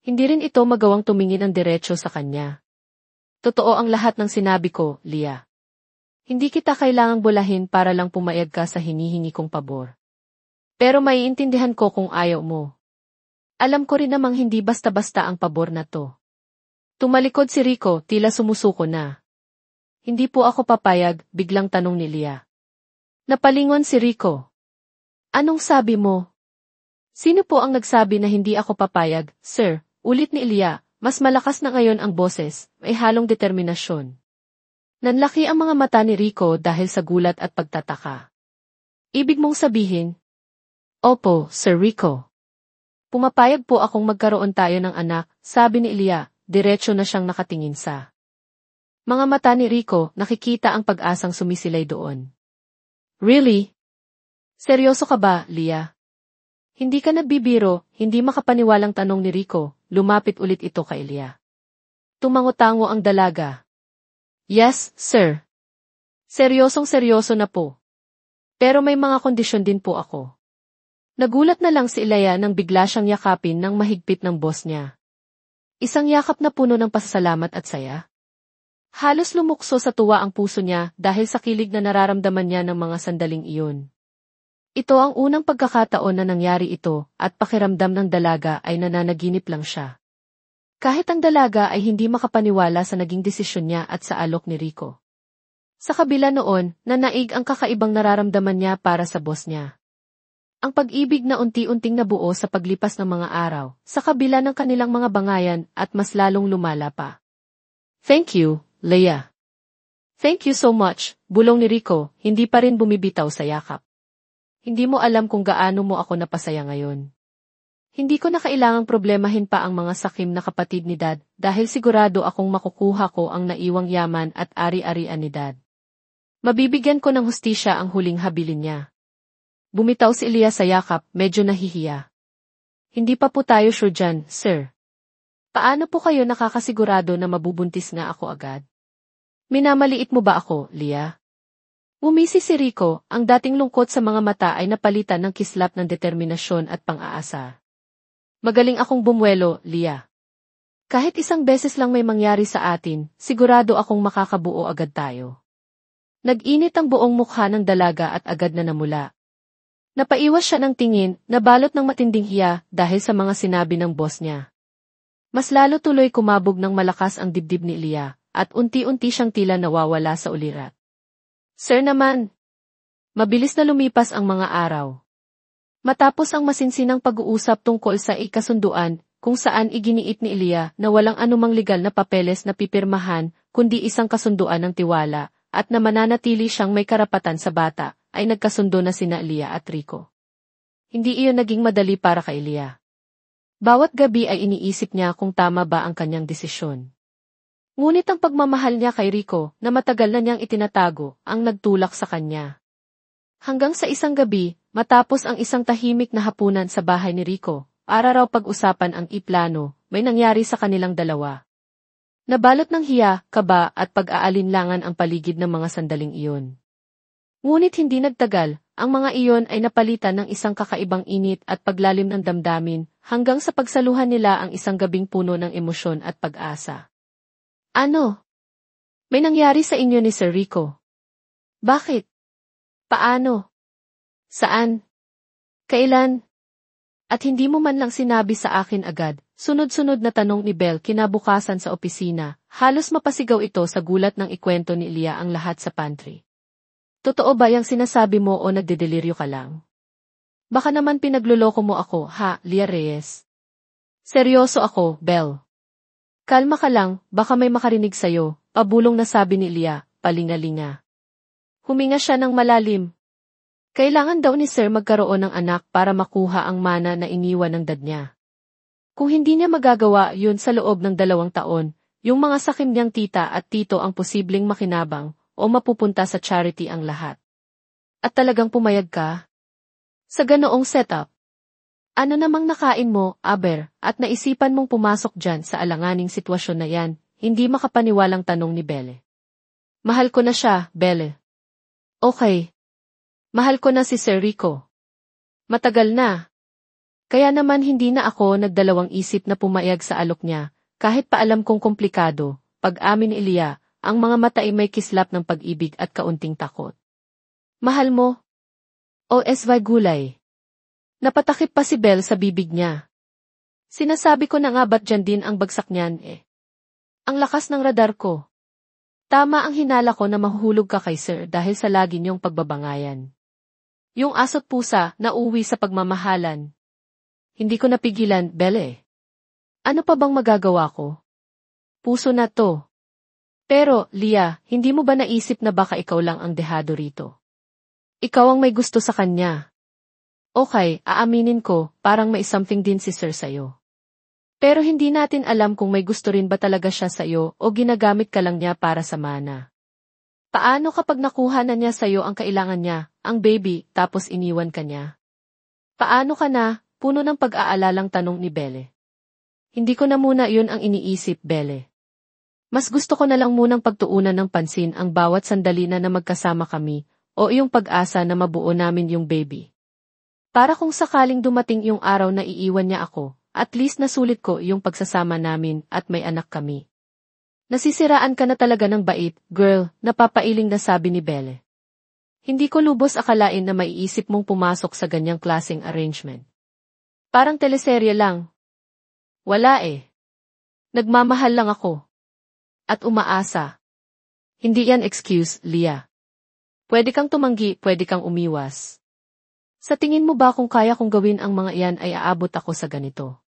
Hindi rin ito magawang tumingin ng diretso sa kanya. Totoo ang lahat ng sinabi ko, Lia. Hindi kita kailangang bulahin para lang pumayag ka sa hinihingi kong pabor. Pero maiintindihan ko kung ayaw mo. Alam ko rin namang hindi basta-basta ang pabor na to. Tumalikod si Rico, tila sumusuko na. Hindi po ako papayag, biglang tanong ni Lia. Napalingon si Rico. Anong sabi mo? Sino po ang nagsabi na hindi ako papayag, sir? Ulit ni Ilya, mas malakas na ngayon ang boses, may halong determinasyon. Nanlaki ang mga mata ni Rico dahil sa gulat at pagtataka. Ibig mong sabihin? Opo, Sir Rico. Pumapayag po akong magkaroon tayo ng anak, sabi ni Ilya, diretso na siyang nakatingin sa mga mata ni Rico, nakikita ang pag-asang sumisilay doon. Really? Seryoso ka ba, Lia? Hindi ka nagbibiro, hindi makapaniwalang tanong ni Rico, lumapit ulit ito kay Ilya. Tumango-tango ang dalaga. Yes, sir. Seryosong-seryoso na po. Pero may mga kondisyon din po ako. Nagulat na lang si Ilya nang bigla siyang yakapin ng mahigpit ng boss niya. Isang yakap na puno ng pasasalamat at saya. Halos lumukso sa tuwa ang puso niya dahil sa kilig na nararamdaman niya ng mga sandaling iyon. Ito ang unang pagkakataon na nangyari ito at pakiramdam ng dalaga ay nananaginip lang siya. Kahit ang dalaga ay hindi makapaniwala sa naging desisyon niya at sa alok ni Rico. Sa kabila noon, nanaig ang kakaibang nararamdaman niya para sa boss niya. Ang pag-ibig na unti-unting nabuo sa paglipas ng mga araw, sa kabila ng kanilang mga bangayan at mas lalong lumala pa. Thank you, Leia. Thank you so much, bulong ni Rico, hindi pa rin bumibitaw sa yakap. Hindi mo alam kung gaano mo ako napasaya ngayon. Hindi ko na kailangang problemahin pa ang mga sakim na kapatid ni Dad dahil sigurado akong makukuha ko ang naiwang yaman at ari-arian ni Dad. Mabibigyan ko ng hustisya ang huling habilin niya. Bumitaw si Ilya sa yakap, medyo nahihiya. Hindi pa po tayo sure dyan, sir. Paano po kayo nakakasigurado na mabubuntis nga ako agad? Minamaliit mo ba ako, Lia? Umisi si Rico, ang dating lungkot sa mga mata ay napalitan ng kislap ng determinasyon at pang-aasa. Magaling akong bumwelo, Lia. Kahit isang beses lang may mangyari sa atin, sigurado akong makakabuo agad tayo. Nag-init ang buong mukha ng dalaga at agad na namula. Napaiwas siya ng tingin, nabalot ng matinding hiya dahil sa mga sinabi ng boss niya. Mas lalo tuloy kumabog ng malakas ang dibdib ni Lia, at unti-unti siyang tila nawawala sa ulirat. Sir naman. Mabilis na lumipas ang mga araw. Matapos ang masinsinang pag-uusap tungkol sa ikasunduan, kung saan iginiit ni Ilya na walang anumang legal na papeles na pipirmahan, kundi isang kasunduan ng tiwala, at na mananatili siyang may karapatan sa bata, ay nagkasundo na sina Ilya at Rico. Hindi iyon naging madali para kay Ilya. Bawat gabi ay iniisip niya kung tama ba ang kanyang desisyon. Ngunit ang pagmamahal niya kay Rico, na matagal na niyang itinatago, ang nagtulak sa kanya. Hanggang sa isang gabi, matapos ang isang tahimik na hapunan sa bahay ni Rico, para raw pag-usapan ang iplano, may nangyari sa kanilang dalawa. Nabalot ng hiya, kaba at pag-aalinlangan ang paligid ng mga sandaling iyon. Ngunit hindi nagtagal, ang mga iyon ay napalitan ng isang kakaibang init at paglalim ng damdamin, hanggang sa pagsaluhan nila ang isang gabing puno ng emosyon at pag-asa. Ano? May nangyari sa inyo ni Sir Rico? Bakit? Paano? Saan? Kailan? At hindi mo man lang sinabi sa akin agad, sunod-sunod na tanong ni Belle kinabukasan sa opisina, halos mapasigaw ito sa gulat ng ikwento ni Ilya ang lahat sa pantry. Totoo ba yung sinasabi mo o nagdedeliryo ka lang? Baka naman pinagluloko mo ako, ha, Lia Reyes? Seryoso ako, Belle. Kalma ka lang, baka may makarinig sa'yo, pabulong na sabi ni Ilya, palingalinga. Huminga siya ng malalim. Kailangan daw ni Sir magkaroon ng anak para makuha ang mana na iniwan ng dad niya. Kung hindi niya magagawa yun sa loob ng 2 taon, yung mga sakim niyang tita at tito ang posibleng makinabang o mapupunta sa charity ang lahat. At talagang pumayag ka? Sa ganoong setup. Ano namang nakain mo, Aber, at naisipan mong pumasok dyan sa alanganing sitwasyon na yan, hindi makapaniwalang tanong ni Belle. Mahal ko na siya, Belle. Okay. Mahal ko na si Sir Rico. Matagal na. Kaya naman hindi na ako nagdalawang isip na pumayag sa alok niya, kahit pa alam kong komplikado, pag-amin ni Elia, ang mga mata ay may kislap ng pag-ibig at kaunting takot. Mahal mo? O.S.Y. Gulay. Napatakip pa si Belle sa bibig niya. Sinasabi ko na nga ba't dyan din ang bagsak niyan eh. Ang lakas ng radar ko. Tama ang hinala ko na mahuhulog ka kay Sir dahil sa lagi niyong pagbabangayan. Yung aso't pusa na uwi sa pagmamahalan. Hindi ko napigilan, Belle. Ano pa bang magagawa ko? Puso na to. Pero, Lia, hindi mo ba naisip na baka ikaw lang ang dehado rito? Ikaw ang may gusto sa kanya. Okay, aaminin ko, parang may something din si Sir sa'yo. Pero hindi natin alam kung may gusto rin ba talaga siya sa'yo o ginagamit ka lang niya para sa mana. Paano kapag nakuha na niya sa'yo ang kailangan niya, ang baby, tapos iniwan ka niya? Paano ka na, puno ng pag-aalalang tanong ni Belle. Hindi ko na muna yun ang iniisip, Belle. Mas gusto ko na lang munang pagtuunan ng pansin ang bawat sandali na magkasama kami, o iyong pag-asa na mabuo namin yung baby. Para kung sakaling dumating yung araw na iiwan niya ako, at least nasulit ko yung pagsasama namin at may anak kami. Nasisiraan ka na talaga ng bait, girl, napapailing na sabi ni Belle. Hindi ko lubos akalain na maiisip mong pumasok sa ganyang klaseng arrangement. Parang teleserye lang. Wala eh. Nagmamahal lang ako. At umaasa. Hindi yan excuse, Lia. Pwede kang tumanggi, pwede kang umiwas. Sa tingin mo ba kung kaya kong gawin ang mga iyan ay aabot ako sa ganito?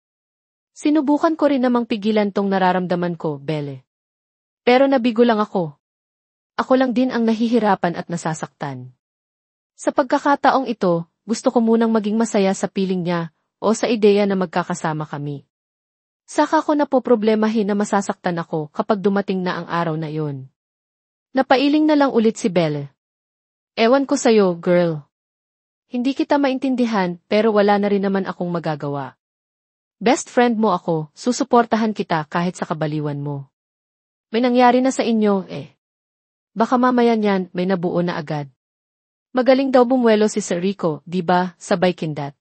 Sinubukan ko rin namang pigilan tong nararamdaman ko, Belle. Pero nabigo lang ako. Ako lang din ang nahihirapan at nasasaktan. Sa pagkakataong ito, gusto ko munang maging masaya sa piling niya o sa ideya na magkakasama kami. Saka ko napoproblemahin na masasaktan ako kapag dumating na ang araw na yon. Napailing na lang ulit si Belle. Ewan ko sa'yo, girl. Hindi kita maintindihan pero wala na rin naman akong magagawa. Best friend mo ako, susuportahan kita kahit sa kabaliwan mo. May nangyari na sa inyo eh. Baka mamaya niyan may nabuo na agad. Magaling daw bumuelo si Sir Rico, di ba, sabay kindat.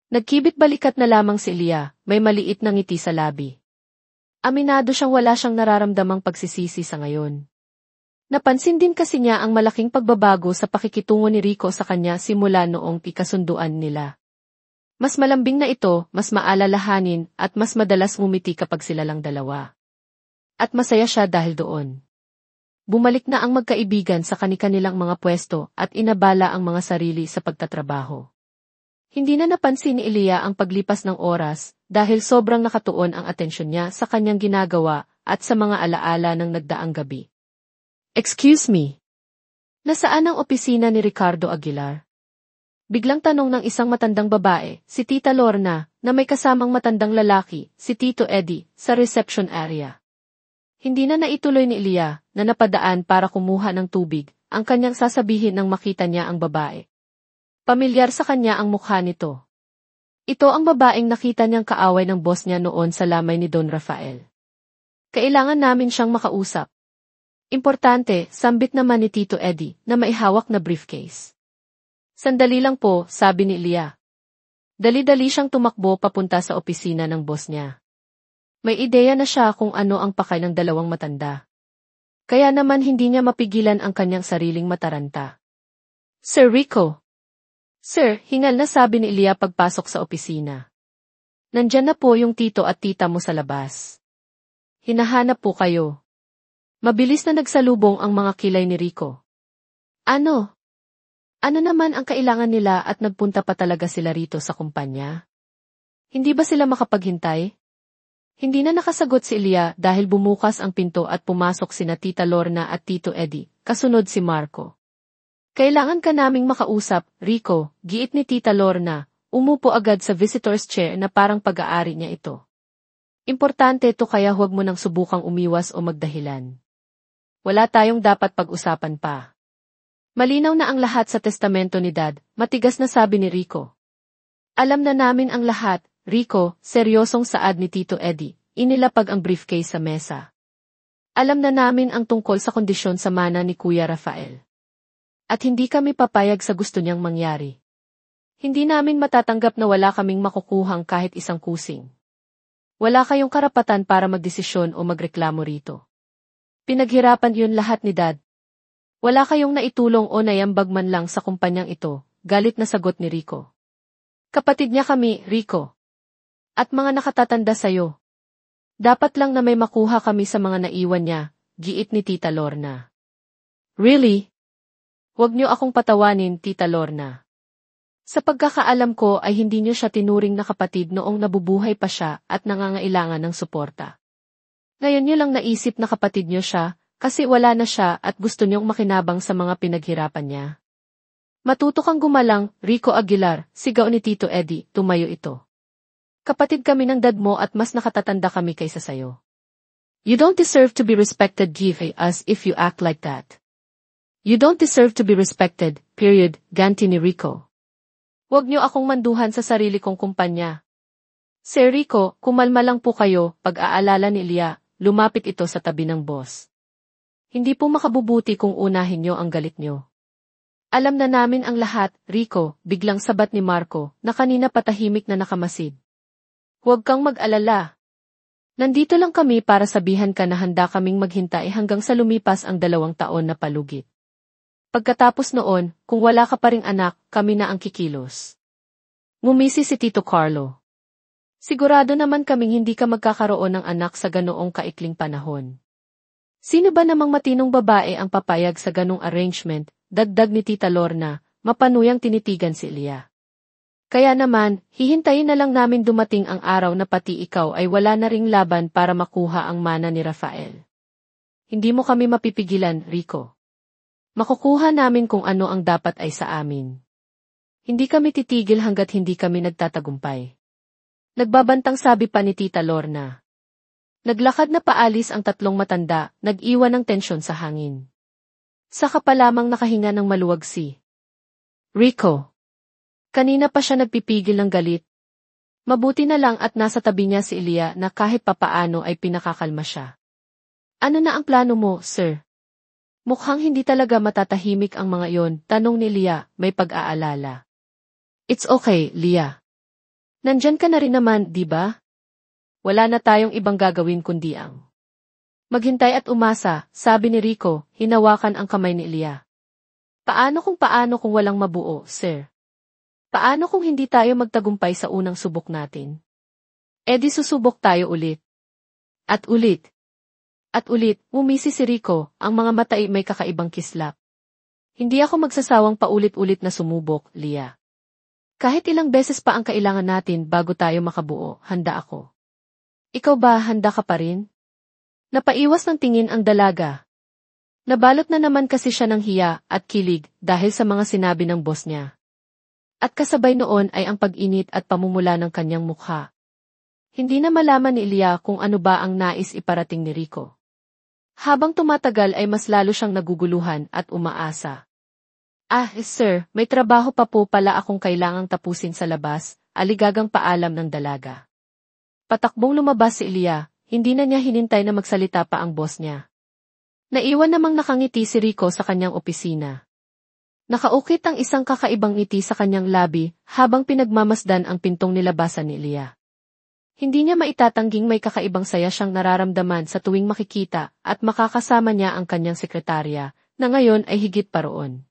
Nagkibit balikat na lamang si Elia, may maliit na ngiti sa labi. Aminado siyang wala siyang nararamdamang pagsisisi sa ngayon. Napansin din kasi niya ang malaking pagbabago sa pakikitungo ni Rico sa kanya simula noong ikasunduan nila. Mas malambing na ito, mas maalalahanin at mas madalas ngumiti kapag sila lang dalawa. At masaya siya dahil doon. Bumalik na ang magkaibigan sa kani-kanilang mga pwesto at inabala ang mga sarili sa pagtatrabaho. Hindi na napansin ni Elia ang paglipas ng oras dahil sobrang nakatuon ang atensyon niya sa kanyang ginagawa at sa mga alaala ng nagdaang gabi. Excuse me. Nasaan ang opisina ni Ricardo Aguilar? Biglang tanong ng isang matandang babae, si Tita Lorna, na may kasamang matandang lalaki, si Tito Eddie, sa reception area. Hindi na naituloy ni Elia na napadaan para kumuha ng tubig, ang kanyang sasabihin nang makita niya ang babae. Pamilyar sa kanya ang mukha nito. Ito ang babaeng nakita niyang kaaway ng boss niya noon sa lamay ni Don Rafael. Kailangan namin siyang makausap. Importante, sambit naman ni Tito Eddie na maihawak na briefcase. Sandali lang po, sabi ni Elia. Dali-dali siyang tumakbo papunta sa opisina ng boss niya. May ideya na siya kung ano ang pakay ng dalawang matanda. Kaya naman hindi niya mapigilan ang kanyang sariling mataranta. Sir Rico. Sir, hingal na sabi ni Elia pagpasok sa opisina. Nandyan na po yung tito at tita mo sa labas. Hinahanap po kayo. Mabilis na nagsalubong ang mga kilay ni Rico. Ano? Ano naman ang kailangan nila at nagpunta pa talaga sila rito sa kumpanya? Hindi ba sila makapaghintay? Hindi na nakasagot si Elia dahil bumukas ang pinto at pumasok sina Tita Lorna at Tito Eddie, kasunod si Marco. Kailangan ka naming makausap, Rico, giit ni Tita Lorna, umupo agad sa visitor's chair na parang pag-aari niya ito. Importante ito kaya huwag mo nang subukang umiwas o magdahilan. Wala tayong dapat pag-usapan pa. Malinaw na ang lahat sa testamento ni Dad, matigas na sabi ni Rico. Alam na namin ang lahat, Rico, seryosong saad ni Tito Eddie, inilapag ang briefcase sa mesa. Alam na namin ang tungkol sa kondisyon sa mana ni Kuya Rafael. At hindi kami papayag sa gusto niyang mangyari. Hindi namin matatanggap na wala kaming makukuhang kahit isang kusing. Wala kayong karapatan para magdesisyon o magreklamo rito. Pinaghirapan yun lahat ni Dad. Wala kayong naitulong o nayambag man lang sa kumpanyang ito, galit na sagot ni Rico. Kapatid niya kami, Rico. At mga nakatatanda sa'yo. Dapat lang na may makuha kami sa mga naiwan niya, giit ni Tita Lorna. Really? Huwag niyo akong patawanin, Tita Lorna. Sa pagkakaalam ko ay hindi niyo siya tinuring na kapatid noong nabubuhay pa siya at nangangailangan ng suporta. Ngayon niyo lang naisip na kapatid niyo siya, kasi wala na siya at gusto niyong makinabang sa mga pinaghirapan niya. Matuto kang gumalang, Rico Aguilar, sigaw ni Tito Eddie, tumayo ito. Kapatid kami ng dad mo at mas nakatatanda kami kaysa sayo. You don't deserve to be respected, give us if you act like that. You don't deserve to be respected, period, ganti ni Rico. Huwag niyo akong manduhan sa sarili kong kumpanya. Sir Rico, kumalma lang po kayo, pag-aalala ni Lia, lumapit ito sa tabi ng boss. Hindi po makabubuti kung unahin niyo ang galit niyo. Alam na namin ang lahat, Rico, biglang sabat ni Marco, na kanina patahimik na nakamasid. Huwag kang mag-alala. Nandito lang kami para sabihan ka na handa kaming maghintay hanggang sa lumipas ang 2 taon na palugit. Pagkatapos noon, kung wala ka pa ring anak, kami na ang kikilos. Ngumisi si Tito Carlo. Sigurado naman kaming hindi ka magkakaroon ng anak sa ganoong kaikling panahon. Sino ba namang matinong babae ang papayag sa ganong arrangement, dagdag ni Tita Lorna, mapanuyang tinitigan si Lia. Kaya naman, hihintayin na lang namin dumating ang araw na pati ikaw ay wala na ring laban para makuha ang mana ni Rafael. Hindi mo kami mapipigilan, Rico. Makukuha namin kung ano ang dapat ay sa amin. Hindi kami titigil hanggat hindi kami nagtatagumpay. Nagbabantang sabi pa ni Tita Lorna. Naglakad na paalis ang 3 matanda, nag-iwan ng tensyon sa hangin. Saka pa lamang nakahinga ng maluwag si Rico. Kanina pa siya nagpipigil ng galit. Mabuti na lang at nasa tabi niya si Lia na kahit papaano ay pinakakalma siya. Ano na ang plano mo, sir? Mukhang hindi talaga matatahimik ang mga yon, tanong ni Lia, may pag-aalala. It's okay, Lia. Nandyan ka na rin naman, di ba? Wala na tayong ibang gagawin kundi ang maghintay at umasa, sabi ni Rico, hinawakan ang kamay ni Lia. Paano kung walang mabuo, sir? Paano kung hindi tayo magtagumpay sa unang subok natin? E di susubok tayo ulit. At ulit. At ulit, umisi si Rico, ang mga mata ay may kakaibang kislap. Hindi ako magsasawang paulit-ulit na sumubok, Lia. Kahit ilang beses pa ang kailangan natin bago tayo makabuo, handa ako. Ikaw ba, handa ka pa rin? Napaiwas ng tingin ang dalaga. Nabalot na naman kasi siya ng hiya at kilig dahil sa mga sinabi ng boss niya. At kasabay noon ay ang pag-init at pamumula ng kanyang mukha. Hindi na malaman ni Lia kung ano ba ang nais iparating ni Rico. Habang tumatagal ay mas lalo siyang naguguluhan at umaasa. Sir, may trabaho pa po pala akong kailangang tapusin sa labas, aligagang paalam ng dalaga. Patakbong lumabas si Lia, hindi na niya hinintay na magsalita pa ang boss niya. Naiwan namang nakangiti si Rico sa kanyang opisina. Nakaukit ang isang kakaibang ngiti sa kanyang labi habang pinagmamasdan ang pintong nilabasan ni Lia. Hindi niya maitatangging may kakaibang saya siyang nararamdaman sa tuwing makikita at makakasama niya ang kanyang sekretarya, na ngayon ay higit pa roon.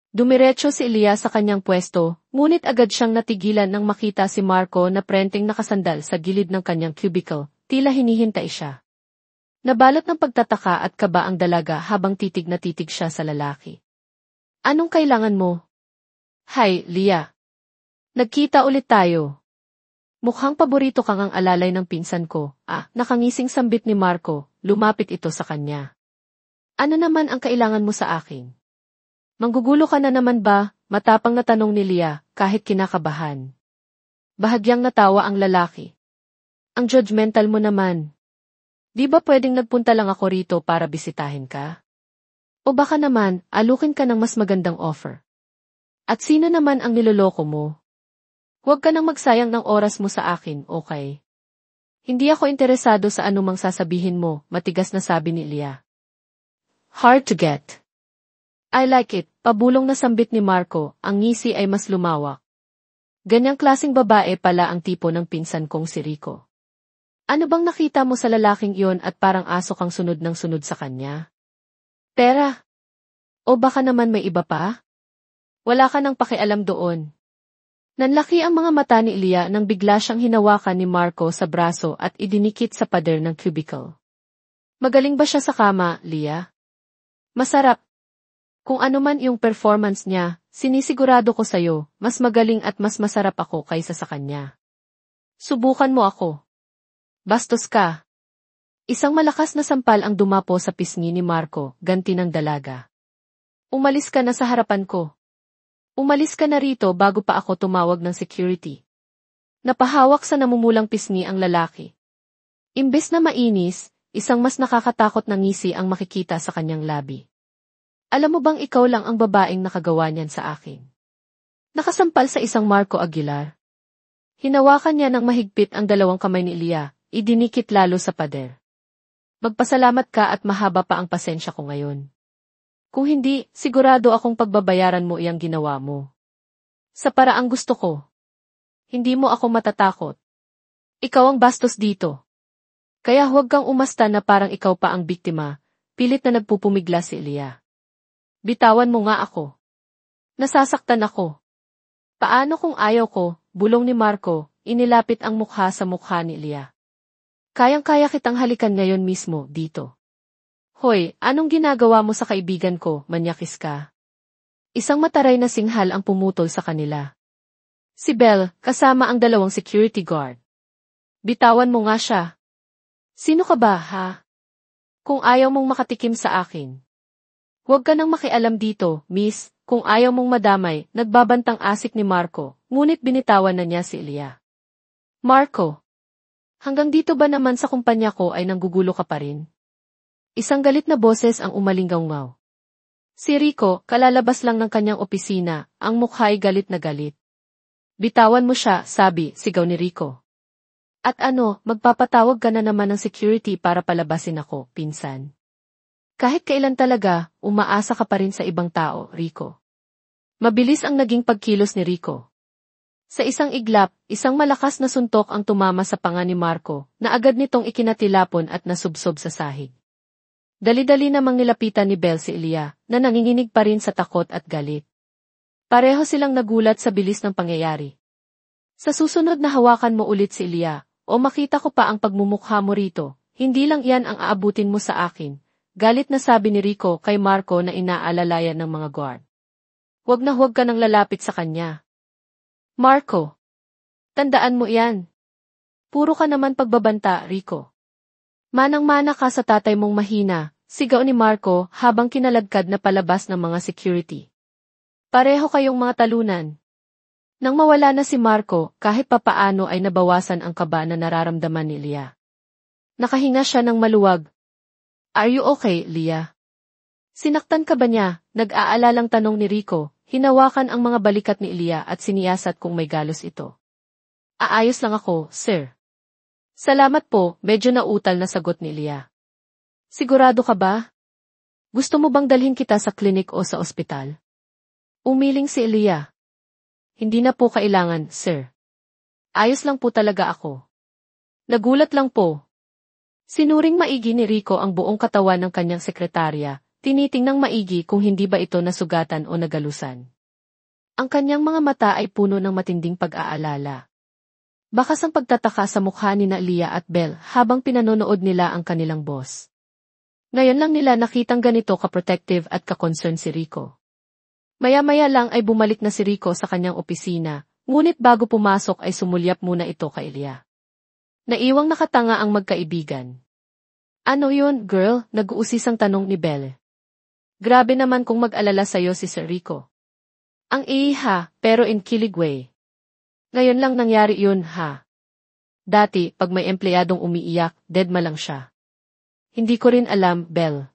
Dumiretso si Lia sa kanyang pwesto, ngunit agad siyang natigilan nang makita si Marco na prenteng nakasandal sa gilid ng kanyang cubicle, tila hinihintay siya. Nabalot ng pagtataka at kaba ang dalaga habang titig na titig siya sa lalaki. Anong kailangan mo? Hi, Lia. Nagkita ulit tayo. Mukhang paborito kang ang alalay ng pinsan ko, nakangising sambit ni Marco, lumapit ito sa kanya. Ano naman ang kailangan mo sa akin? Manggugulo ka na naman ba? Matapang na tanong ni Leah, kahit kinakabahan. Bahagyang natawa ang lalaki. Ang judgmental mo naman. Di ba pwedeng nagpunta lang ako rito para bisitahin ka? O baka naman, alukin ka ng mas magandang offer. At sino naman ang niloloko mo? Huwag ka nang magsayang ng oras mo sa akin, okay? Hindi ako interesado sa anumang sasabihin mo, matigas na sabi ni Leah. Hard to get. I like it, pabulong na sambit ni Marco, ang ngisi ay mas lumawak. Ganyang klaseng babae pala ang tipo ng pinsan kong si Rico. Ano bang nakita mo sa lalaking iyon at parang aso kang sunod ng sunod sa kanya? Pera? O baka naman may iba pa? Wala ka nang pakialam doon. Nanlaki ang mga mata ni Leah nang bigla siyang hinawakan ni Marco sa braso at idinikit sa pader ng cubicle. Magaling ba siya sa kama, Leah? Masarap. Kung ano man yung performance niya, sinisigurado ko sa'yo, mas magaling at mas masarap ako kaysa sa kanya. Subukan mo ako. Bastos ka. Isang malakas na sampal ang dumapo sa pisngi ni Marco, ganti ng dalaga. Umalis ka na sa harapan ko. Umalis ka na rito bago pa ako tumawag ng security. Napahawak sa namumulang pisngi ang lalaki. Imbes na mainis, isang mas nakakatakot na ngisi ang makikita sa kanyang labi. Alam mo bang ikaw lang ang babaeng nakagawa niyan sa akin? Nakasampal sa isang Marco Aguilar. Hinawakan niya ng mahigpit ang dalawang kamay ni Leah, idinikit lalo sa pader. Magpasalamat ka at mahaba pa ang pasensya ko ngayon. Kung hindi, sigurado akong pagbabayaran mo iyang ginawa mo. Sa paraang gusto ko. Hindi mo ako matatakot. Ikaw ang bastos dito. Kaya huwag kang umasta na parang ikaw pa ang biktima, pilit na nagpupumigla si Leah. Bitawan mo nga ako. Nasasaktan ako. Paano kung ayaw ko, bulong ni Marco, inilapit ang mukha sa mukha ni Leah. Kayang-kaya kitang halikan ngayon mismo, dito. Hoy, anong ginagawa mo sa kaibigan ko, manyakis ka? Isang mataray na singhal ang pumutol sa kanila. Si Belle, kasama ang dalawang security guard. Bitawan mo nga siya. Sino ka ba, ha? Kung ayaw mong makatikim sa akin. Huwag ka nang makialam dito, miss, kung ayaw mong madamay, nagbabantang asik ni Marco, ngunit binitawan na niya si Leah. Marco, hanggang dito ba naman sa kumpanya ko ay nanggugulo ka pa rin? Isang galit na boses ang umalinggaw-ngaw. Si Rico, kalalabas lang ng kanyang opisina, ang mukha ay galit na galit. Bitawan mo siya, sabi, sigaw ni Rico. At ano, magpapatawag ka na naman ng security para palabasin ako, pinsan. Kahit kailan talaga, umaasa ka pa rin sa ibang tao, Rico. Mabilis ang naging pagkilos ni Rico. Sa isang iglap, isang malakas na suntok ang tumama sa panga ni Marco, na agad nitong ikinatilapon at nasubsob sa sahig. Dali-dali namang nilapitan ni Belle si Leah, na nanginginig pa rin sa takot at galit. Pareho silang nagulat sa bilis ng pangyayari. Sa susunod na hawakan mo ulit si Leah, o makita ko pa ang pagmumukha mo rito, hindi lang iyan ang aabutin mo sa akin, galit na sabi ni Rico kay Marco na inaalalayan ng mga guard. Huwag na huwag ka nang lalapit sa kanya. Marco, tandaan mo iyan. Puro ka naman pagbabanta, Rico. Manang-mana ka sa tatay mong mahina, sigaw ni Marco habang kinaladkad na palabas ng mga security. Pareho kayong mga talunan. Nang mawala na si Marco, kahit papaano ay nabawasan ang kaba na nararamdaman ni Leah. Nakahinga siya ng maluwag. Are you okay, Leah? Sinaktan ka ba niya? Nag-aalalang tanong ni Rico, hinawakan ang mga balikat ni Leah at siniyasat kung may galos ito. Aayos lang ako, sir. Salamat po, medyo nautal na sagot ni Leah. Sigurado ka ba? Gusto mo bang dalhin kita sa klinik o sa ospital? Umiling si Leah. Hindi na po kailangan, sir. Ayos lang po talaga ako. Nagulat lang po. Sinuring maigi ni Rico ang buong katawan ng kanyang sekretarya, tinitingnang maigi kung hindi ba ito nasugatan o nagalusan. Ang kanyang mga mata ay puno ng matinding pag-aalala. Bakas ang pagtataka sa mukha ni Leah at Belle habang pinanonood nila ang kanilang boss. Ngayon lang nila nakitang ganito ka-protective at ka-concern si Rico. Maya-maya lang ay bumalik na si Rico sa kanyang opisina, ngunit bago pumasok ay sumulyap muna ito kay Leah. Naiwang nakatanga ang magkaibigan. Ano yun, girl? Nag-uusisang tanong ni Belle. Grabe naman kung mag-alala sa'yo si Sir Rico. Ang iiha, pero in kilig way. Ngayon lang nangyari yun, ha? Dati, pag may empleyadong umiiyak, deadma lang siya. Hindi ko rin alam, Belle.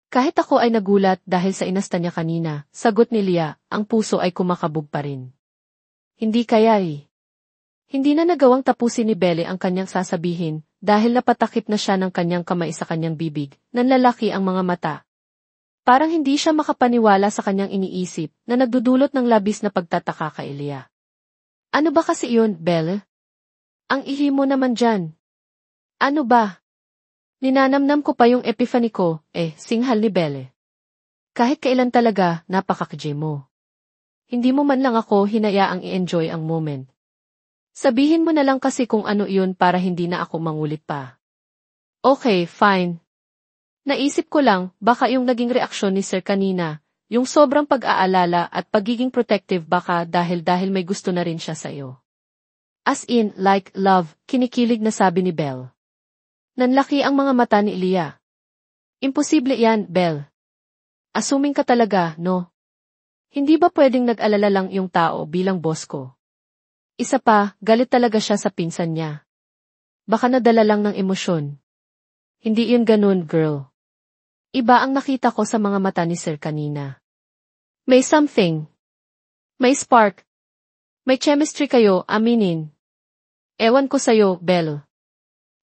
Kahit ako ay nagulat dahil sa inasta niya kanina, sagot ni Leah, ang puso ay kumakabog pa rin. Hindi kaya eh. Hindi na nagawang tapusin ni Belle ang kanyang sasabihin, dahil napatakip na siya ng kanyang kamay sa kanyang bibig, nanlalaki ang mga mata. Parang hindi siya makapaniwala sa kanyang iniisip, na nagdudulot ng labis na pagtataka kay Leah. Ano ba kasi yun, Belle? Ang ihi mo naman dyan. Ano ba? Ninanamnam ko pa yung epiphany ko, singhal ni Belle. Kahit kailan talaga, napaka-kj mo. Hindi mo man lang ako hinayaang i-enjoy ang moment. Sabihin mo na lang kasi kung ano yun para hindi na ako mangulit pa. Okay, fine. Naisip ko lang, baka yung naging reaksyon ni Sir kanina, yung sobrang pag-aalala at pagiging protective baka dahil may gusto na rin siya sa'yo. As in, like, love, kinikilig na sabi ni Belle. Nanlaki ang mga mata ni Leah. Imposible yan, Belle. Assuming ka talaga, no? Hindi ba pwedeng nag-alala lang yung tao bilang boss ko? Isa pa, galit talaga siya sa pinsan niya. Baka nadala lang ng emosyon. Hindi yun ganun, girl. Iba ang nakita ko sa mga mata ni Sir kanina. May something. May spark. May chemistry kayo, aminin. Ewan ko sa'yo, Belle.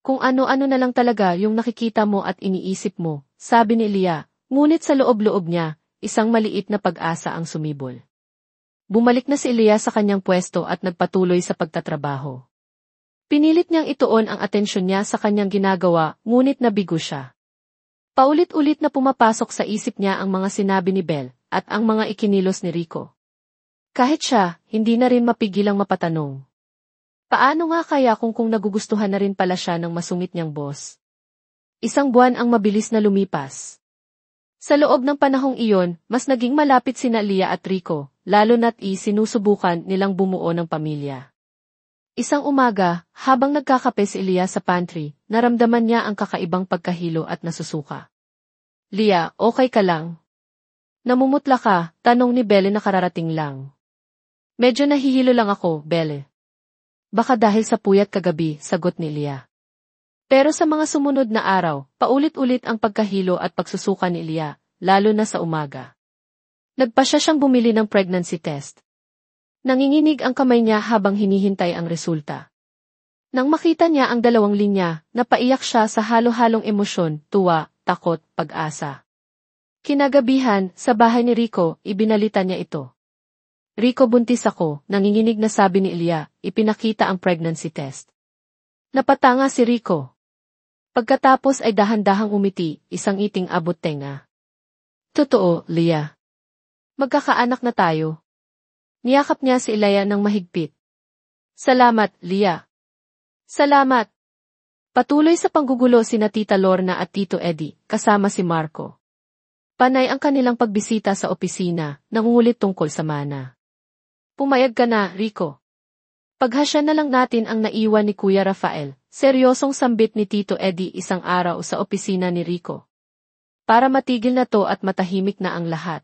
Kung ano-ano na lang talaga yung nakikita mo at iniisip mo, sabi ni Leah, ngunit sa loob-loob niya, isang maliit na pag-asa ang sumibol. Bumalik na si Leah sa kanyang pwesto at nagpatuloy sa pagtatrabaho. Pinilit niyang ituon ang atensyon niya sa kanyang ginagawa, ngunit nabigo siya. Paulit-ulit na pumapasok sa isip niya ang mga sinabi ni Belle at ang mga ikinilos ni Rico. Kahit siya, hindi na rin mapigilang mapatanong. Paano nga kaya kung nagugustuhan na rin pala siya ng masungit niyang boss? Isang buwan ang mabilis na lumipas. Sa loob ng panahong iyon, mas naging malapit sina Leah at Rico, lalo na't sinusubukan nilang bumuo ng pamilya. Isang umaga, habang nagkakape si Leah sa pantry, naramdaman niya ang kakaibang pagkahilo at nasusuka. Leah, okay ka lang? Namumutla ka, tanong ni Belle na kararating lang. Medyo nahihilo lang ako, Belle. Baka dahil sa puyat kagabi, sagot ni Leah. Pero sa mga sumunod na araw, paulit-ulit ang pagkahilo at pagsusuka ni Leah, lalo na sa umaga. Nagpasya siyang bumili ng pregnancy test. Nanginginig ang kamay niya habang hinihintay ang resulta. Nang makita niya ang dalawang linya, napaiyak siya sa halo-halong emosyon, tuwa, takot, pag-asa. Kinagabihan, sa bahay ni Rico, ibinalita niya ito. Rico, buntis ako, nanginginig na sabi ni Leah, ipinakita ang pregnancy test. Napatanga si Rico. Pagkatapos ay dahan-dahang umiti, isang iting abot tenga. Totoo, Leah. Magkakaanak na tayo. Niyakap niya si Leah ng mahigpit. Salamat, Leah. Salamat. Patuloy sa panggugulo sina Tita Lorna at Tito Eddie, kasama si Marco. Panay ang kanilang pagbisita sa opisina, nangungulit tungkol sa mana. Pumayag ka na, Rico. Paghasya na lang natin ang naiwan ni Kuya Rafael, seryosong sambit ni Tito Eddie isang araw sa opisina ni Rico. Para matigil na to at matahimik na ang lahat.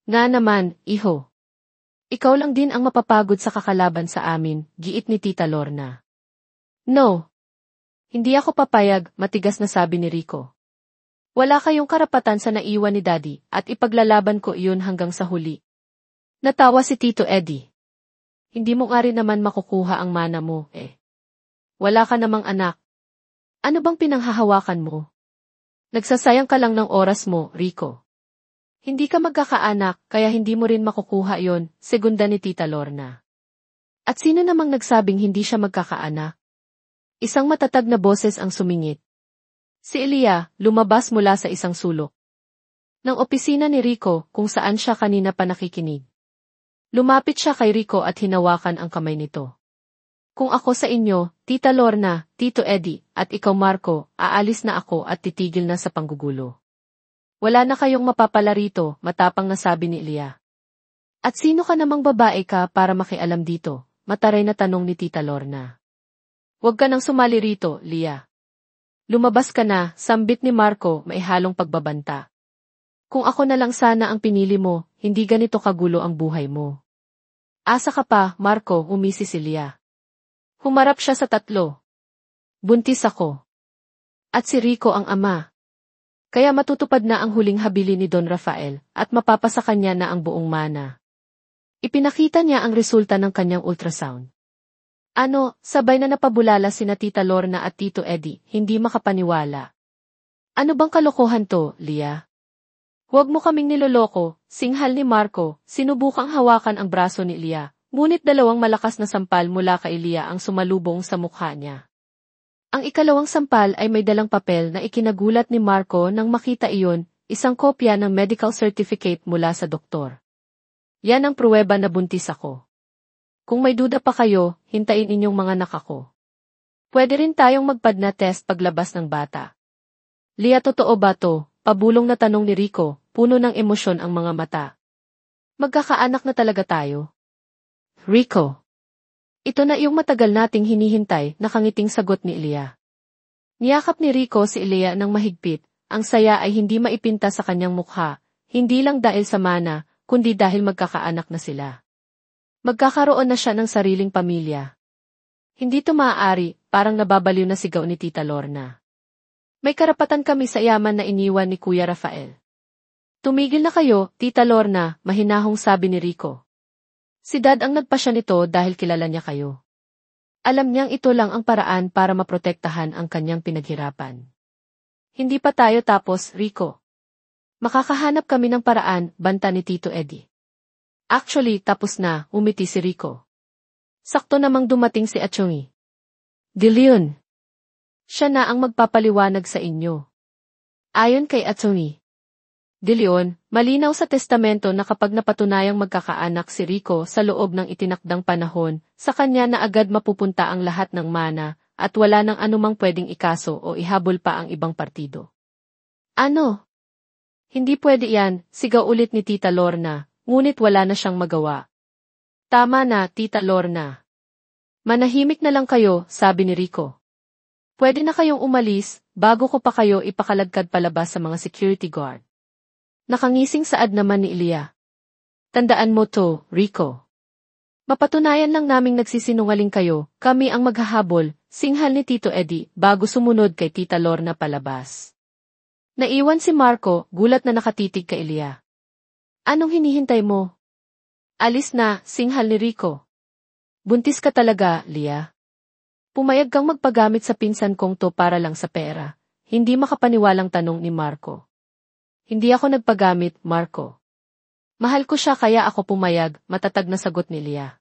Nga naman, iho. Ikaw lang din ang mapapagod sa kakalaban sa amin, giit ni Tita Lorna. No. Hindi ako papayag, matigas na sabi ni Rico. Wala kayong karapatan sa naiwan ni Daddy, at ipaglalaban ko iyon hanggang sa huli. Natawa si Tito Eddie. Hindi mo nga rin naman makukuha ang mana mo, Wala ka namang anak. Ano bang pinanghahawakan mo? Nagsasayang ka lang ng oras mo, Rico. Hindi ka magkakaanak, kaya hindi mo rin makukuha yon, segunda ni Tita Lorna. At sino namang nagsabing hindi siya magkakaanak? Isang matatag na boses ang sumingit. Si Leah, lumabas mula sa isang sulok ng opisina ni Rico kung saan siya kanina pa nakikinig. Lumapit siya kay Rico at hinawakan ang kamay nito. Kung ako sa inyo, Tita Lorna, Tito Eddie, at ikaw Marco, aalis na ako at titigil na sa panggugulo. Wala na kayong mapapala rito, matapang na sabi ni Leah. At sino ka namang babae ka para makialam dito? Mataray na tanong ni Tita Lorna. Huwag ka nang sumali rito, Leah. Lumabas ka na, sambit ni Marco, may halong pagbabanta. Kung ako na lang sana ang pinili mo, hindi ganito kagulo ang buhay mo. Asa ka pa, Marco, umisi si Lia. Humarap siya sa tatlo. Buntis ako. At si Rico ang ama. Kaya matutupad na ang huling habili ni Don Rafael at mapapasa kanya na ang buong mana. Ipinakita niya ang resulta ng kanyang ultrasound. Sabay na napabulala sina Tita Lorna at Tito Eddie, hindi makapaniwala. Ano bang kalokohan to, Lia? Huwag mo kaming niloloko, singhal ni Marco, sinubukang hawakan ang braso ni Lia, ngunit dalawang malakas na sampal mula kay Lia ang sumalubong sa mukha niya. Ang ikalawang sampal ay may dalang papel na ikinagulat ni Marco nang makita iyon, isang kopya ng medical certificate mula sa doktor. Yan ang pruweba na buntis ako. Kung may duda pa kayo, hintayin inyong mga anak ako. Pwede rin tayong magpadna test paglabas ng bata. Lia, totoo ba to? Pabulong na tanong ni Rico, puno ng emosyon ang mga mata. Magkakaanak na talaga tayo. Rico. Ito na yung matagal nating hinihintay, nakangiting sagot ni Lia. Niyakap ni Rico si Lia ng mahigpit, ang saya ay hindi maipinta sa kanyang mukha, hindi lang dahil sa mana, kundi dahil magkakaanak na sila. Magkakaroon na siya ng sariling pamilya. Hindi to maaari, parang nababaliw na sigaw ni Tita Lorna. May karapatan kami sa yaman na iniwan ni Kuya Rafael. Tumigil na kayo, Tita Lorna, mahinahong sabi ni Rico. Si Dad ang nagpasya nito dahil kilala niya kayo. Alam niyang ito lang ang paraan para maprotektahan ang kanyang pinaghirapan. Hindi pa tayo tapos, Rico. Makakahanap kami ng paraan, banta ni Tito Eddie. Actually, tapos na, umiti si Rico. Sakto namang dumating si Atchongi. De Leon. Siya na ang magpapaliwanag sa inyo. Ayon kay Atchongi. De Leon, malinaw sa testamento na kapag napatunayang magkakaanak si Rico sa loob ng itinakdang panahon, sa kanya na agad mapupunta ang lahat ng mana, at wala nang anumang pwedeng ikaso o ihabol pa ang ibang partido. Ano? Hindi pwede yan, sigaw ulit ni Tita Lorna, ngunit wala na siyang magawa. Tama na, Tita Lorna. Manahimik na lang kayo, sabi ni Rico. Pwede na kayong umalis, bago ko pa kayo ipakalagkad palabas sa mga security guard. Nakangising saad naman ni Lia. Tandaan mo to, Rico. Mapatunayan lang naming nagsisinungaling kayo, kami ang maghahabol, singhal ni Tito Eddie, bago sumunod kay Tita Lorna palabas. Naiwan si Marco, gulat na nakatitig kay Lia. Anong hinihintay mo? Alis na, singhal ni Rico. Buntis ka talaga, Lia. Pumayag kang magpagamit sa pinsan kong to para lang sa pera. Hindi makapaniwalang tanong ni Marco. Hindi ako nagpagamit, Marco. Mahal ko siya kaya ako pumayag, matatag na sagot ni Lia.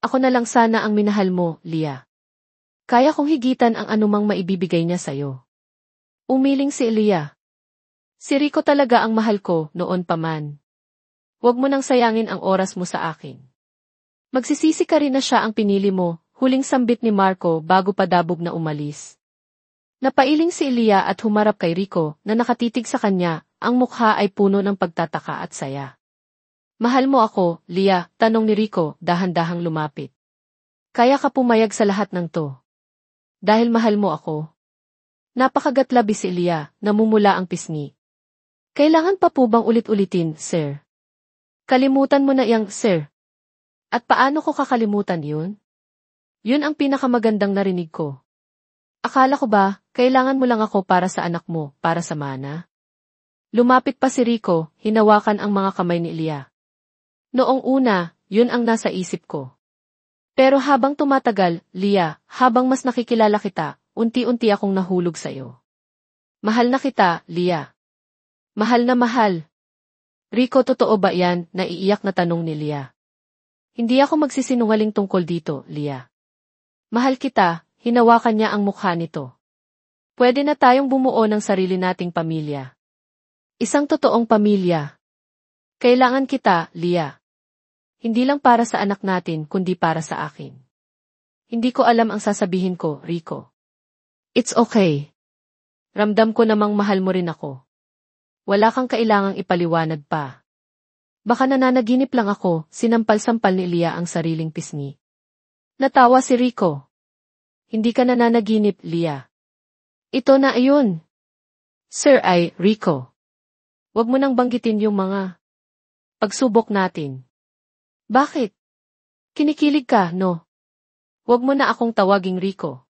Ako na lang sana ang minahal mo, Lia. Kaya kong higitan ang anumang maibibigay niya sayo. Umiling si Lia. Si Rico talaga ang mahal ko, noon pa man. Huwag mo nang sayangin ang oras mo sa akin. Magsisisi ka rin na siya ang pinili mo, huling sambit ni Marco bago padabog na umalis. Napailing si Lia at humarap kay Rico na nakatitig sa kanya, ang mukha ay puno ng pagtataka at saya. Mahal mo ako, Lia, tanong ni Rico, dahan-dahang lumapit. Kaya ka pumayag sa lahat ng to. Dahil mahal mo ako. Napakagatlabi si Lia, namumula ang pisngi. Kailangan pa po bang ulit-ulitin, sir? Kalimutan mo na yang, sir. At paano ko kakalimutan yun? Yun ang pinakamagandang narinig ko. Akala ko ba, kailangan mo lang ako para sa anak mo, para sa mana? Lumapit pa si Rico, hinawakan ang mga kamay ni Lia. Noong una, yun ang nasa isip ko. Pero habang tumatagal, Lia, habang mas nakikilala kita, unti-unti akong nahulog sa'yo. Mahal na kita, Lia. Mahal na mahal. Rico, totoo ba yan? Naiiyak na tanong ni Lia. Hindi ako magsisinungaling tungkol dito, Lia. Mahal kita, hinawakan niya ang mukha nito. Pwede na tayong bumuo ng sarili nating pamilya. Isang totoong pamilya. Kailangan kita, Lia. Hindi lang para sa anak natin, kundi para sa akin. Hindi ko alam ang sasabihin ko, Rico. It's okay. Ramdam ko namang mahal mo rin ako. Wala kang kailangang ipaliwanag pa. Baka nananaginip lang ako, sinampal-sampal ni Lia ang sariling pisngi. Natawa si Rico. Hindi ka nananaginip, Lia. Ito na ayun. Sir ay, Rico. Huwag mo nang banggitin yung mga pagsubok natin. Bakit? Kinikilig ka, no? Huwag mo na akong tawaging Rico.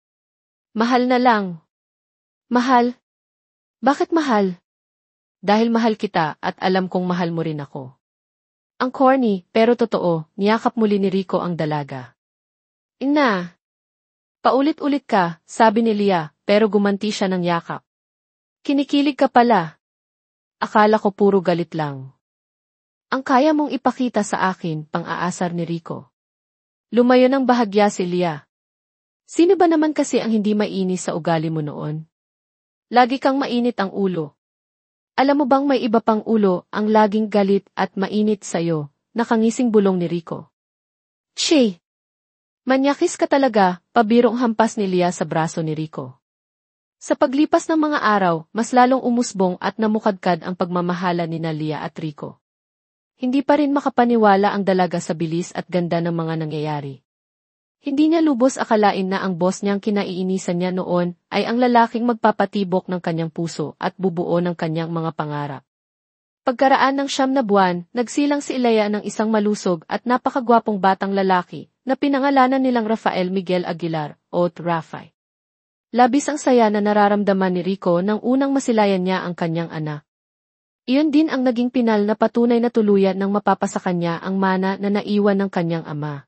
Mahal na lang. Mahal? Bakit mahal? Dahil mahal kita at alam kong mahal mo rin ako. Ang corny, pero totoo, niyakap muli ni Rico ang dalaga. Ina! Paulit-ulit ka, sabi ni Leah, pero gumanti siya ng yakap. Kinikilig ka pala. Akala ko puro galit lang. Ang kaya mong ipakita sa akin, pang-aasar ni Rico. Lumayo ng bahagya si Leah. Sino ba naman kasi ang hindi mainis sa ugali mo noon? Lagi kang mainit ang ulo. Alam mo bang may iba pang ulo ang laging galit at mainit sa'yo, nakangising bulong ni Rico. Che! Manyakis ka talaga, pabirong hampas ni Leah sa braso ni Rico. Sa paglipas ng mga araw, mas lalong umusbong at namukadkad ang pagmamahala ni Leah at Rico. Hindi pa rin makapaniwala ang dalaga sa bilis at ganda ng mga nangyayari. Hindi niya lubos akalain na ang boss niyang kinaiinisan niya noon ay ang lalaking magpapatibok ng kanyang puso at bubuo ng kanyang mga pangarap. Pagkaraan ng 9 na buwan, nagsilang si Ilaya ng isang malusog at napakagwapong batang lalaki na pinangalanan nilang Rafael Miguel Aguilar o Rafay. Labis ang saya na nararamdaman ni Rico nang unang masilayan niya ang kanyang anak. Iyon din ang naging pinal na patunay na tuluyan ng mapapasa kanya ang mana na naiwan ng kanyang ama.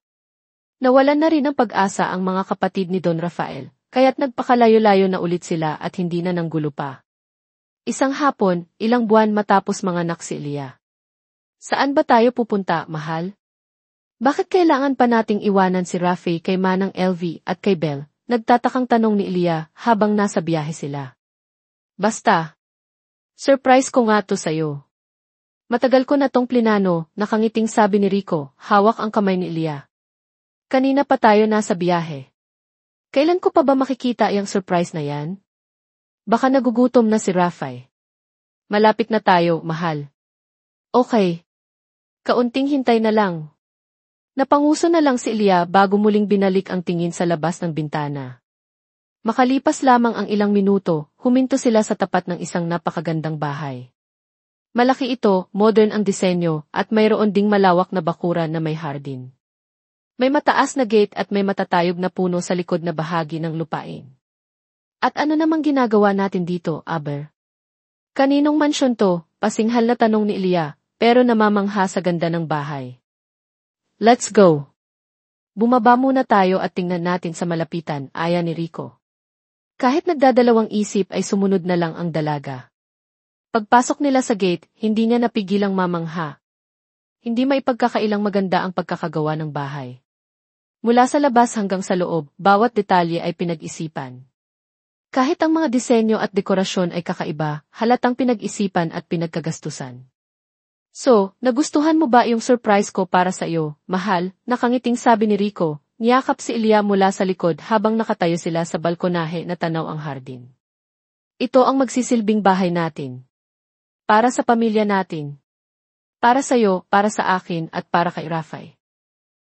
Nawalan na rin ng pag-asa ang mga kapatid ni Don Rafael, kaya't nagpakalayo-layo na ulit sila at hindi na nanggulo pa. Isang hapon, ilang buwan matapos manganak si Leah. Saan ba tayo pupunta, mahal? Bakit kailangan pa nating iwanan si Rafi kay Manang LV at kay Belle? Nagtatakang tanong ni Leah habang nasa biyahe sila. Basta. Surprise ko nga to sa'yo. Matagal ko na tong plinano, nakangiting sabi ni Rico, hawak ang kamay ni Leah. Kanina pa tayo nasa biyahe. Kailan ko pa ba makikita yung surprise na yan? Baka nagugutom na si Rafay. Malapit na tayo, mahal. Okay. Kaunting hintay na lang. Napanguso na lang si Leah bago muling binalik ang tingin sa labas ng bintana. Makalipas lamang ang ilang minuto, huminto sila sa tapat ng isang napakagandang bahay. Malaki ito, modern ang disenyo, at mayroon ding malawak na bakuran na may hardin. May mataas na gate at may matatayog na puno sa likod na bahagi ng lupain. At ano namang ginagawa natin dito, Aber? Kaninong mansyon to? Pasinghal na tanong ni Leah, pero namamangha sa ganda ng bahay. Let's go! Bumaba muna tayo at tingnan natin sa malapitan, aya ni Rico. Kahit nagdadalawang isip ay sumunod na lang ang dalaga. Pagpasok nila sa gate, hindi niya napigilang mamangha. Hindi maipagkakailang maganda ang pagkakagawa ng bahay. Mula sa labas hanggang sa loob, bawat detalye ay pinag-isipan. Kahit ang mga disenyo at dekorasyon ay kakaiba, halatang pinag-isipan at pinagkagastusan. So, nagustuhan mo ba yung surprise ko para sa iyo, mahal? Nakangiting sabi ni Rico, niyakap si Leah mula sa likod habang nakatayo sila sa balkonahe na tanaw ang hardin. Ito ang magsisilbing bahay natin. Para sa pamilya natin. Para sa iyo, para sa akin, at para kay Rafay.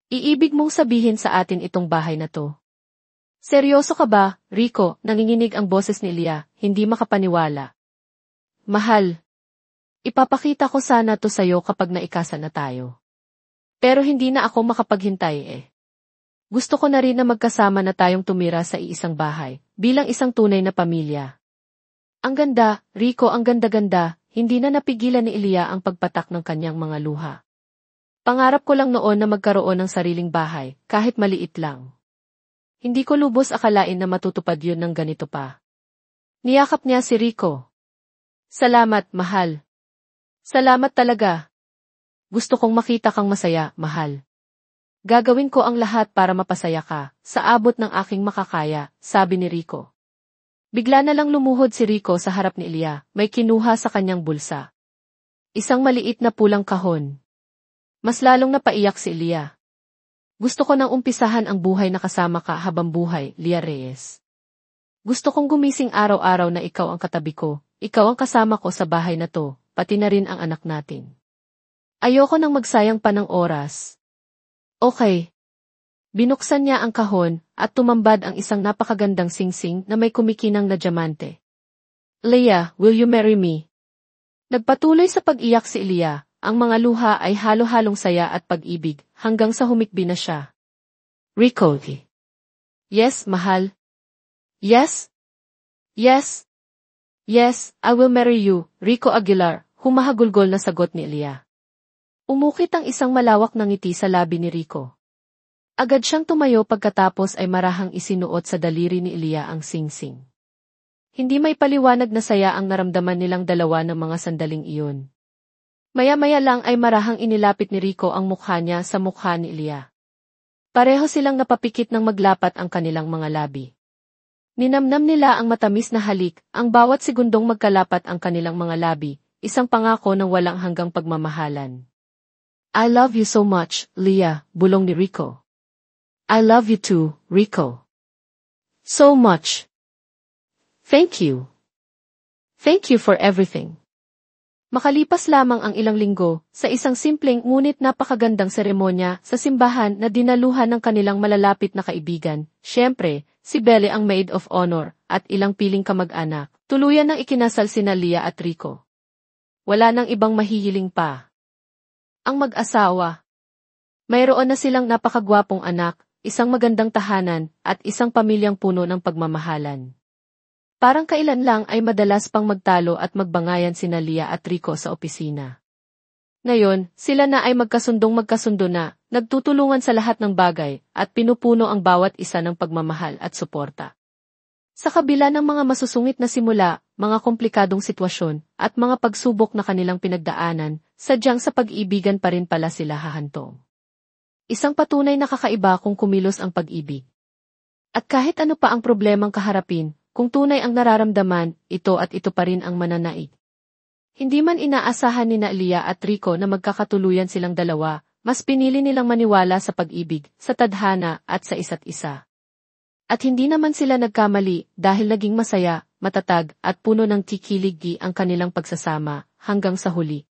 Iibig mong sabihin sa atin itong bahay na to. Seryoso ka ba, Rico? Nanginginig ang boses ni Leah, hindi makapaniwala. Mahal. Ipapakita ko sana to sa'yo kapag naikasa na tayo. Pero hindi na ako makapaghintay eh. Gusto ko na rin na magkasama na tayong tumira sa iisang bahay, bilang isang tunay na pamilya. Ang ganda, Rico, ang ganda-ganda, hindi na napigilan ni Leah ang pagpatak ng kanyang mga luha. Pangarap ko lang noon na magkaroon ng sariling bahay, kahit maliit lang. Hindi ko lubos akalain na matutupad yun ng ganito pa. Niyakap niya si Rico. Salamat, mahal. Salamat talaga. Gusto kong makita kang masaya, mahal. Gagawin ko ang lahat para mapasaya ka, sa abot ng aking makakaya, sabi ni Rico. Bigla na lang lumuhod si Rico sa harap ni Leah, may kinuha sa kanyang bulsa. Isang maliit na pulang kahon. Mas lalong napaiyak si Leah. Gusto ko nang umpisahan ang buhay na kasama ka habang buhay, Leah Reyes. Gusto kong gumising araw-araw na ikaw ang katabi ko, ikaw ang kasama ko sa bahay na to, pati na rin ang anak natin. Ayoko nang magsayang pa ng oras. Okay. Binuksan niya ang kahon, at tumambad ang isang napakagandang singsing na may kumikinang na diamante. Leah, will you marry me? Nagpatuloy sa pag-iyak si Elia, ang mga luha ay halo-halong saya at pag-ibig, hanggang sa humikbi na siya. Rico. Yes, mahal. Yes. Yes. Yes, I will marry you, Rico Aguilar, humahagulgol na sagot ni Elia. Umukit ang isang malawak na ngiti sa labi ni Rico. Agad siyang tumayo pagkatapos ay marahang isinuot sa daliri ni Elia ang singsing. Hindi may paliwanag na saya ang naramdaman nilang dalawa ng mga sandaling iyon. Maya-maya lang ay marahang inilapit ni Rico ang mukha niya sa mukha ni Elia. Pareho silang napapikit ng maglapat ang kanilang mga labi. Ninamnam nila ang matamis na halik, ang bawat segundong magkalapat ang kanilang mga labi, isang pangako ng walang hanggang pagmamahalan. I love you so much, Leah, bulong ni Rico. I love you too, Rico. So much. Thank you. Thank you for everything. Makalipas lamang ang ilang linggo, sa isang simpleng ngunit napakagandang seremonya sa simbahan na dinaluhan ng kanilang malalapit na kaibigan, syempre, si Belle ang maid of honor, at ilang piling kamag-anak, tuluyan ng ikinasal sina Leah at Rico. Wala nang ibang mahihiling pa. Ang mag-asawa. Mayroon na silang napakagwapong anak, isang magandang tahanan, at isang pamilyang puno ng pagmamahalan. Parang kailan lang ay madalas pang magtalo at magbangayan sina Leah at Rico sa opisina. Ngayon, sila na ay magkasundo na, nagtutulungan sa lahat ng bagay, at pinupuno ang bawat isa ng pagmamahal at suporta. Sa kabila ng mga masusungit na simula, mga komplikadong sitwasyon, at mga pagsubok na kanilang pinagdaanan, sadyang sa pag-ibigan pa rin pala sila hahantong. Isang patunay na kakaiba kung kumilos ang pag-ibig. At kahit ano pa ang problemang kaharapin, kung tunay ang nararamdaman, ito at ito pa rin ang mananaig. Hindi man inaasahan ni Leah at Rico na magkakatuluyan silang dalawa, mas pinili nilang maniwala sa pag-ibig, sa tadhana at sa isa't isa. At hindi naman sila nagkamali dahil naging masaya, matatag at puno ng tikiligi ang kanilang pagsasama hanggang sa huli.